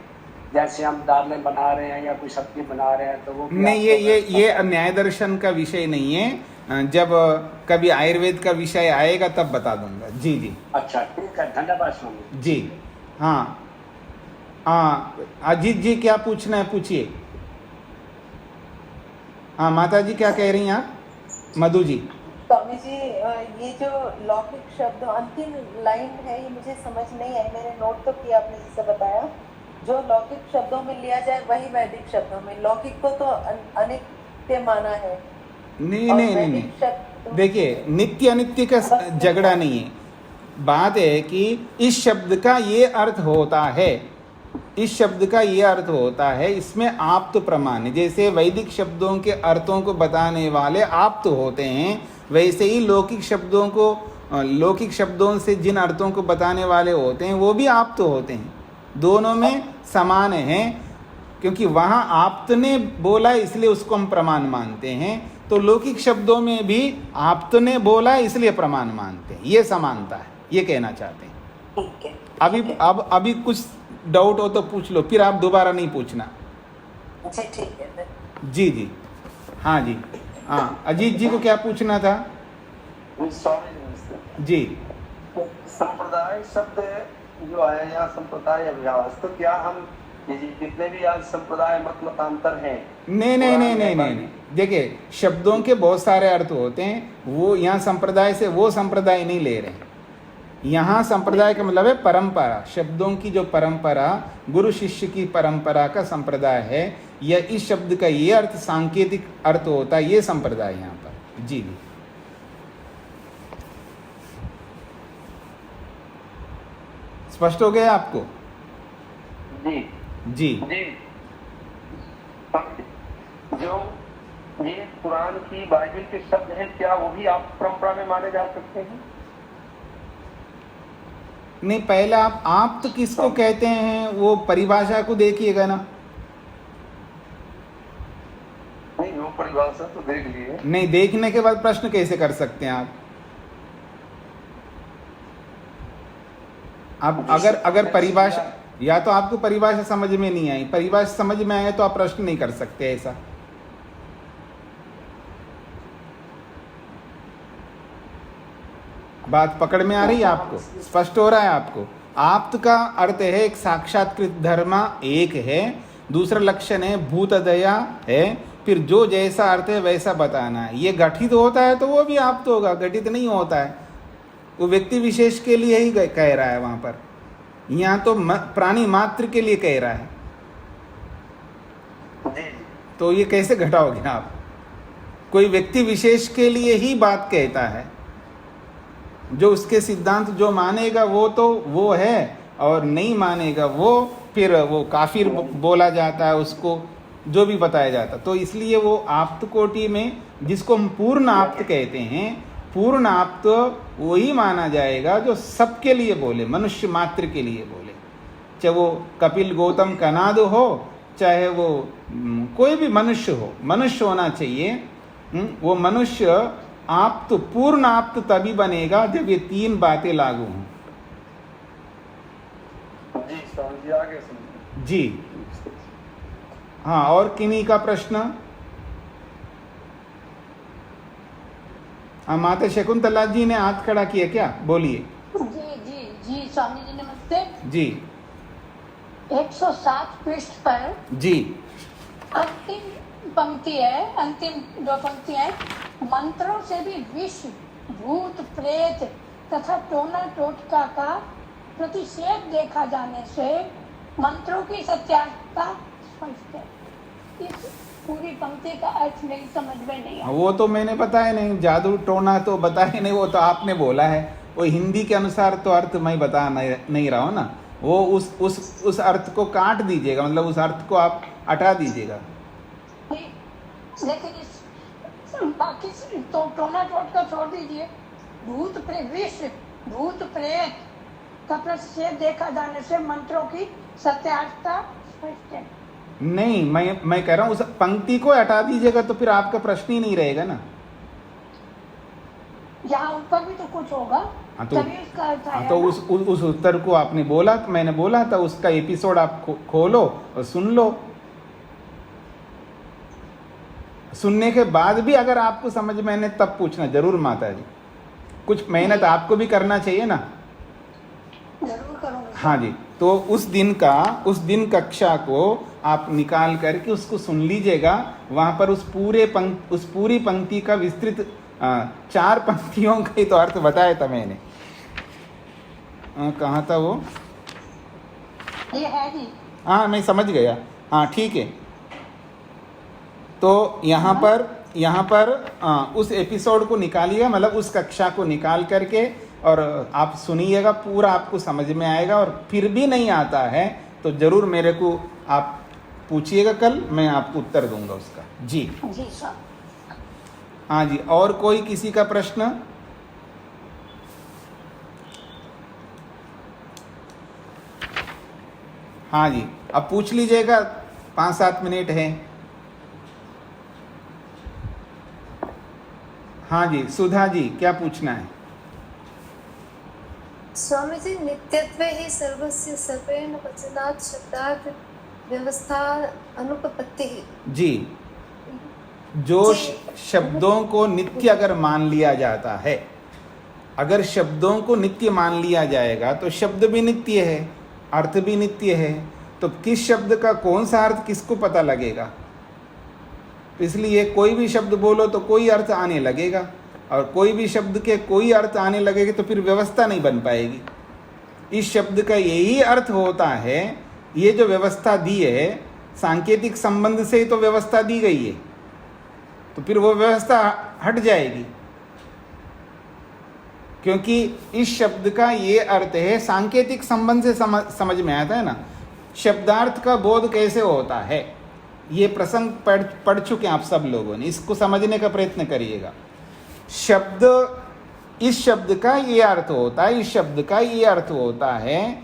जैसे हम दालें बना रहे हैं या कोई सब्जी बना रहे हैं, तो वो नहीं, ये न्याय दर्शन का विषय नहीं है, जब कभी आयुर्वेद का विषय आएगा तब बता दूंगा। जी जी। अच्छा ठीक है, धन्यवाद स्वामी जी। हाँ अजीत जी क्या पूछना है पूछिए। हाँ माता जी क्या कह रही हैं आप? मधु जी। स्वामी जी, ये जो लौकिक शब्द अंतिम लाइन है ये मुझे समझ नहीं आई, मैंने नोट तो किया आपने जैसे बताया, जो लौकिक शब्दों में लिया जाए वही वैदिक शब्दों में, लौकिक को तो अनित्य माना है। नहीं, देखिए नित्य अनित्य का झगड़ा नहीं है, बात है कि इस शब्द का ये अर्थ होता है, इस शब्द का ये अर्थ होता है, इसमें आप्त प्रमाण, जैसे वैदिक शब्दों के अर्थों को बताने वाले आप्त होते हैं, वैसे ही लौकिक शब्दों को, लौकिक शब्दों से जिन अर्थों को बताने वाले होते हैं वो भी आप्त होते हैं, दोनों में समान हैं, क्योंकि वहाँ आप्त ने बोला इसलिए उसको हम प्रमाण मानते हैं, तो लौकिक शब्दों में भी आप्त ने बोला इसलिए प्रमाण मानते हैं, ये समानता है, ये कहना चाहते हैं। ठीक है। अभी कुछ डाउट हो तो पूछ लो, फिर आप दोबारा नहीं पूछना। जी ठीक है। जी जी। हाँ जी। हाँ अजीत जी को क्या पूछना था? जी। संप्रदाय शब्द जो आया यहाँ, संप्रदाय अभ्यास, तो क्या हम जितने भी आज संप्रदाय मतांतर हैं? नहीं, देखिए शब्दों के बहुत सारे अर्थ होते हैं, वो यहाँ संप्रदाय से वो संप्रदाय नहीं ले रहे हैं, यहाँ संप्रदाय का मतलब है परंपरा, शब्दों की जो परंपरा, गुरु शिष्य की परंपरा का संप्रदाय है, या इस शब्द का ये अर्थ सांकेतिक अर्थ होता है, ये संप्रदाय यहाँ पर। जी जी। स्पष्ट हो गया आपको? जी जी जी। जो ये कुरान की बाइबल के शब्द हैं, क्या वो भी आप परंपरा में माने जा सकते हैं? नहीं, पहले आप तो किसको कहते हैं वो परिभाषा को देखिएगा ना। नहीं, वो परिभाषा तो देख लिए। नहीं, देखने के बाद प्रश्न कैसे कर सकते हैं आप अगर परिभाषा, या तो आपको परिभाषा समझ में नहीं आई, परिभाषा समझ में आए तो आप प्रश्न नहीं कर सकते ऐसा। बात पकड़ में आ रही है आपको? स्पष्ट हो रहा है आपको? आप्त का अर्थ है एक साक्षात्कृत धर्म एक है, दूसरा लक्षण है भूत दया है, फिर जो जैसा अर्थ है वैसा बताना है। ये गठित होता है तो वो भी आप्त होगा, गठित नहीं होता है, वो व्यक्ति विशेष के लिए ही कह रहा है वहां पर, यहाँ तो प्राणी मात्र के लिए कह रहा है, तो ये कैसे घटाओगे आप? कोई व्यक्ति विशेष के लिए ही बात कहता है, जो उसके सिद्धांत जो मानेगा वो तो वो है, और नहीं मानेगा वो फिर वो काफिर बोला जाता है, उसको जो भी बताया जाता। तो इसलिए वो आप्त कोटि में, जिसको हम पूर्ण आप्त कहते हैं, पूर्ण आप्त वही माना जाएगा जो सबके लिए बोले, मनुष्य मात्र के लिए बोले। चाहे वो कपिल गौतम कनाद हो, चाहे वो कोई भी मनुष्य हो, मनुष्य होना चाहिए। वो मनुष्य आप्त, पूर्ण आप्त तभी बनेगा जब ये तीन बातें लागू हों। जी स्वामी जी, आगे सुनिए। जी हाँ, और किन्हीं का प्रश्न? हाँ, माता शकुंतला जी ने हाथ खड़ा किया क्या? बोलिए। जी जी जी स्वामी जी नमस्ते। जी 107 पृष्ठ पर जी अंतिम पंक्ति है, अंतिम 2 पंक्ति है। मंत्रों से भी विष, भूत, प्रेत तथा टोना टोटका का प्रतिषेध देखा जाने से मंत्रों की सत्याता स्पष्ट है। इस पूरी पंक्ति का अर्थ मेरी समझ में नहीं आया। वो तो मैंने बताया नहीं, जादू टोना तो बताया नहीं, वो तो आपने बोला है। वो हिंदी के अनुसार तो अर्थ मैं बता नहीं रहा हूँ ना। वो उस अर्थ को काट दीजिएगा, मतलब उस अर्थ को आप हटा दीजिएगा। लेकिन इस बाकी तो टोना टोटका छोड़ दीजिए। भूत प्रेत, विष, भूत प्रेत का प्रतिषेध देखा जाने से मंत्रों की सत्यार्थता स्पष्ट है। नहीं, मैं कह रहा हूँ उस पंक्ति को हटा दीजिएगा तो फिर आपका प्रश्न ही नहीं रहेगा ना। यहाँ ऊपर भी तो कुछ होगा, हाँ तो, तभी उसका अर्थ आया तो ना। उस उत्तर को आपने बोला, तो मैंने बोला था उसका एपिसोड आप खोलो और सुन लो। सुनने के बाद भी अगर आपको समझ में आने तब पूछना जरूर माता जी। कुछ मेहनत आपको भी करना चाहिए ना। जरूर करूँगा। हाँ जी, तो उस दिन कक्षा को आप निकाल करके उसको सुन लीजिएगा। वहाँ पर उस पूरी पंक्ति का विस्तृत 4 पंक्तियों का ही तो अर्थ बताया था मैंने। कहाँ था वो? ये है जी। हाँ, मैं समझ गया। हाँ ठीक है। तो यहाँ पर उस एपिसोड को निकालिएगा, मतलब उस कक्षा को निकाल करके, और आप सुनिएगा, पूरा आपको समझ में आएगा। और फिर भी नहीं आता है तो ज़रूर मेरे को आप पूछिएगा, कल मैं आपको उत्तर दूंगा उसका। जी जी सर। हाँ जी, और कोई किसी का प्रश्न? हाँ जी, अब पूछ लीजिएगा, 5-7 मिनट है। हाँ जी, सुधा जी क्या पूछना है? स्वामी जी, नित्यत्वे ही सर्वस्य सर्वेण वचनात् शब्दार्थ व्यवस्था अनुपपत्ति। जी, जो शब्दों को नित्य अगर मान लिया जाता है, अगर शब्दों को नित्य मान लिया जाएगा तो शब्द भी नित्य है, अर्थ भी नित्य है। तो किस शब्द का कौन सा अर्थ किसको पता लगेगा? इसलिए कोई भी शब्द बोलो तो कोई अर्थ आने लगेगा, और कोई भी शब्द के कोई अर्थ आने लगेगा तो फिर व्यवस्था नहीं बन पाएगी। इस शब्द का यही अर्थ होता है। ये जो व्यवस्था दी है, सांकेतिक संबंध से ही तो व्यवस्था दी गई है, तो फिर वो व्यवस्था हट जाएगी, क्योंकि इस शब्द का ये अर्थ है। सांकेतिक संबंध से समझ में आता है ना। शब्दार्थ का बोध कैसे होता है, ये प्रसंग पढ़ चुके हैं आप सब लोगों ने। इसको समझने का प्रयत्न करिएगा। शब्द, इस शब्द का ये अर्थ होता है, इस शब्द का ये अर्थ होता है,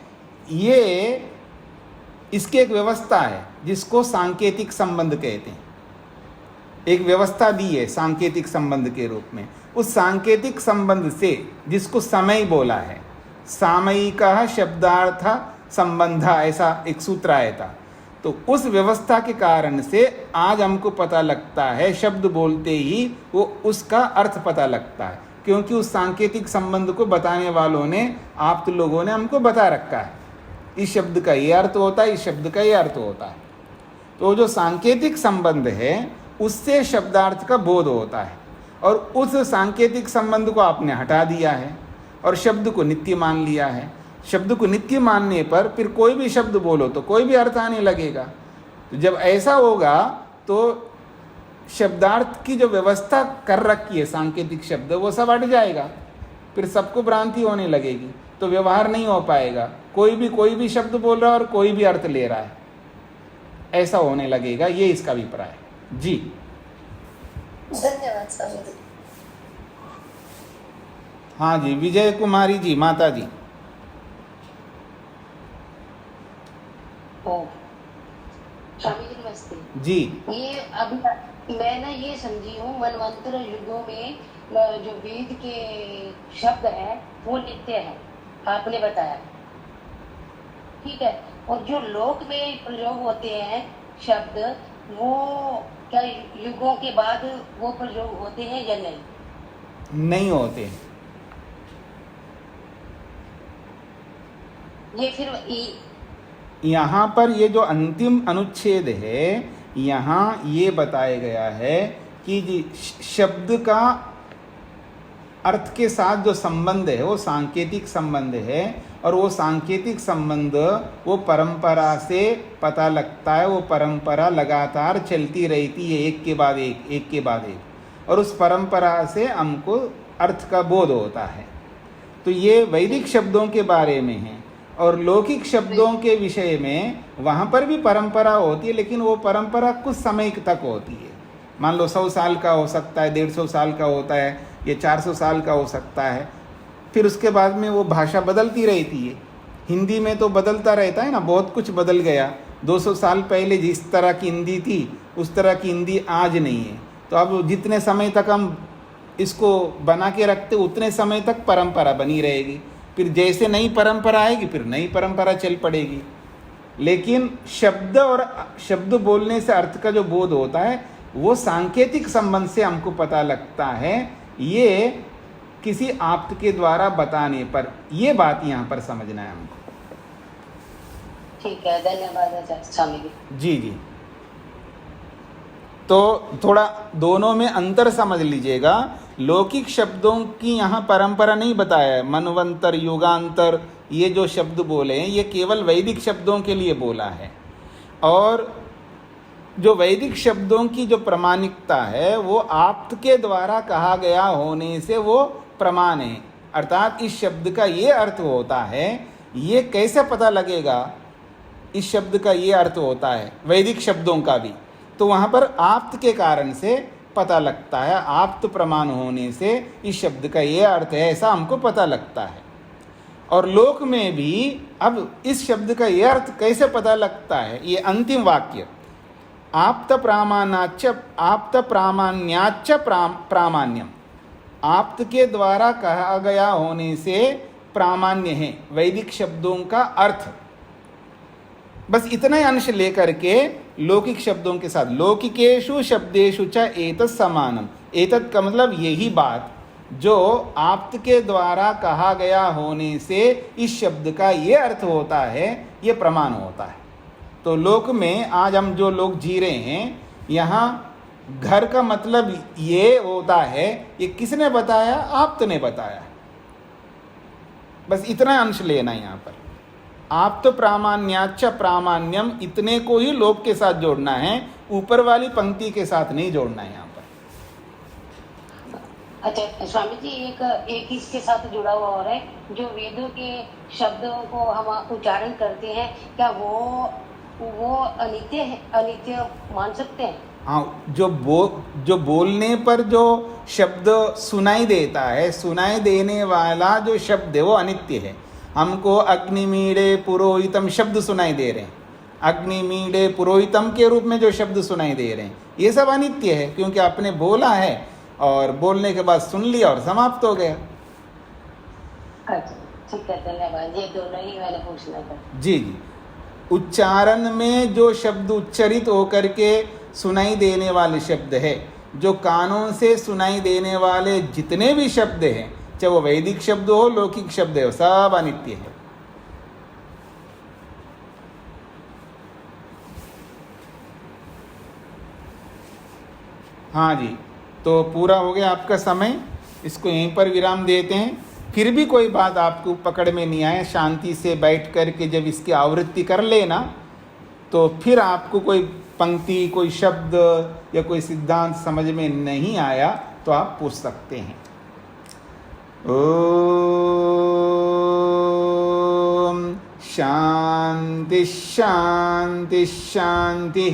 ये इसकी एक व्यवस्था है जिसको सांकेतिक संबंध कहते हैं। एक व्यवस्था दी है सांकेतिक संबंध के रूप में। उस सांकेतिक संबंध से, जिसको समय बोला है, सामयिकः शब्दार्थ संबंध, ऐसा एक सूत्र आया था। तो उस व्यवस्था के कारण से आज हमको पता लगता है, शब्द बोलते ही वो उसका अर्थ पता लगता है, क्योंकि उस सांकेतिक संबंध को बताने वालों ने, आप तो लोगों ने हमको बता रखा है। इस शब्द का ये अर्थ होता है, इस शब्द का ये अर्थ होता है। तो जो सांकेतिक संबंध है उससे शब्दार्थ का बोध होता है, और उस सांकेतिक संबंध को आपने हटा दिया है और शब्द को नित्य मान लिया है। शब्द को नित्य मानने पर फिर कोई भी शब्द बोलो तो कोई भी अर्थ आने लगेगा। तो जब ऐसा होगा तो शब्दार्थ की जो व्यवस्था कर रखी है सांकेतिक शब्द, वो सब हट जाएगा। फिर सबको भ्रांति होने लगेगी, तो व्यवहार नहीं हो पाएगा। कोई भी शब्द बोल रहा है और कोई भी अर्थ ले रहा है, ऐसा होने लगेगा। ये इसका अभिप्राय है जी। धन्यवाद स्वामी जी। हाँ जी, विजय कुमारी जी, माता जी। स्वामी जी नमस्ते जी ये अभी मैं ना ये समझी हूँ मनवंतर युगों में जो वेद के शब्द है वो नित्य है, आपने बताया, ठीक है। और जो लोक में प्रयोग होते हैं शब्द वो क्या युगों के बाद वो प्रयोग होते हैं या नहीं? नहीं होते। ये फिर यहाँ पर ये जो अंतिम अनुच्छेद है, यहाँ ये बताया गया है कि शब्द का अर्थ के साथ जो संबंध है वो सांकेतिक संबंध है, और वो सांकेतिक संबंध वो परंपरा से पता लगता है। वो परंपरा लगातार चलती रहती है, एक के बाद एक, और उस परंपरा से हमको अर्थ का बोध होता है। तो ये वैदिक शब्दों के बारे में है। और लौकिक शब्दों के विषय में वहाँ पर भी परंपरा होती है, लेकिन वो परंपरा कुछ समय तक होती है। मान लो 100 साल का हो सकता है, 150 साल का होता है, ये 400 साल का हो सकता है। फिर उसके बाद में वो भाषा बदलती रहती है। हिंदी में तो बदलता रहता है ना, बहुत कुछ बदल गया। 200 साल पहले जिस तरह की हिंदी थी उस तरह की हिंदी आज नहीं है। तो अब जितने समय तक हम इसको बना के रखते उतने समय तक परंपरा बनी रहेगी। फिर जैसे नई परंपरा आएगी फिर नई परंपरा चल पड़ेगी। लेकिन शब्द और शब्द बोलने से अर्थ का जो बोध होता है वो सांकेतिक संबंध से हमको पता लगता है, ये किसी आप्त के द्वारा बताने पर। ये बात यहाँ पर समझना है हमको। ठीक है, धन्यवाद स्वामी जी। जी जी, तो थोड़ा दोनों में अंतर समझ लीजिएगा। लौकिक शब्दों की यहाँ परंपरा नहीं बताया है। मनवंतर, युगांतर, ये जो शब्द बोले हैं ये केवल वैदिक शब्दों के लिए बोला है। और जो वैदिक शब्दों की जो प्रामाणिकता है वो आप्त के द्वारा कहा गया होने से वो प्रमाण है। अर्थात इस शब्द का ये अर्थ होता है, ये कैसे पता लगेगा इस शब्द का ये अर्थ होता है वैदिक शब्दों का भी, तो वहाँ पर आप्त के कारण से पता लगता है। आप्त प्रमाण होने से इस शब्द का ये अर्थ है, ऐसा हमको पता लगता है। और लोक में भी अब इस शब्द का ये अर्थ कैसे पता लगता है, ये अंतिम वाक्य आप्त प्रामाण्याच प्रामाण्यम, आप्त के द्वारा कहा गया होने से प्रामाण्य है वैदिक शब्दों का अर्थ। बस इतना ही अंश लेकर के लौकिक शब्दों के साथ लौकिकेषु शब्देषु च एतत् समानम, एतत् का मतलब यही बात जो आप्त के द्वारा कहा गया होने से इस शब्द का ये अर्थ होता है, ये प्रमाण होता है। तो लोक में आज हम जो लोग जी रहे हैं, यहाँ घर का मतलब ये होता है, ये किसने बताया? आप्त ने बताया। बस इतना अंश लेना यहाँ पर। आप्त प्रामाण्याच प्रामाण्यम, इतने को ही लोक के साथ जोड़ना है, ऊपर वाली पंक्ति के साथ नहीं जोड़ना है यहाँ पर। अच्छा स्वामी जी, एक इसके साथ जुड़ा हुआ और है, जो वेदों के शब्दों को हम उच्चारण करते हैं, क्या वो अनित्य है, अनित्य मान सकते हैं? हाँ, जो बोलने पर जो शब्द सुनाई देता है, सुनाई देने वाला जो शब्द है वो अनित्य है। हमको अग्निमीड़े पुरोहितम शब्द सुनाई दे रहे हैं, अग्निमीड़े पुरोहितम के रूप में जो शब्द सुनाई दे रहे हैं, ये सब अनित्य है, क्योंकि आपने बोला है और बोलने के बाद सुन लिया और समाप्त हो गया। अच्छा ठीक है, धन्यवाद। ये दोनों ही मैंने पूछना था। जी जी, उच्चारण में जो शब्द उच्चरित होकर के सुनाई देने वाले शब्द है, जो कानों से सुनाई देने वाले जितने भी शब्द हैं, चाहे वो वैदिक शब्द हो, लौकिक शब्द हो, सब अनित्य है। हाँ जी, तो पूरा हो गया आपका समय, इसको यहीं पर विराम देते हैं। फिर भी कोई बात आपको पकड़ में नहीं आए, शांति से बैठ कर के जब इसकी आवृत्ति कर लेना, तो फिर आपको कोई पंक्ति, कोई शब्द या कोई सिद्धांत समझ में नहीं आया तो आप पूछ सकते हैं। ओम शांति शांति शांति।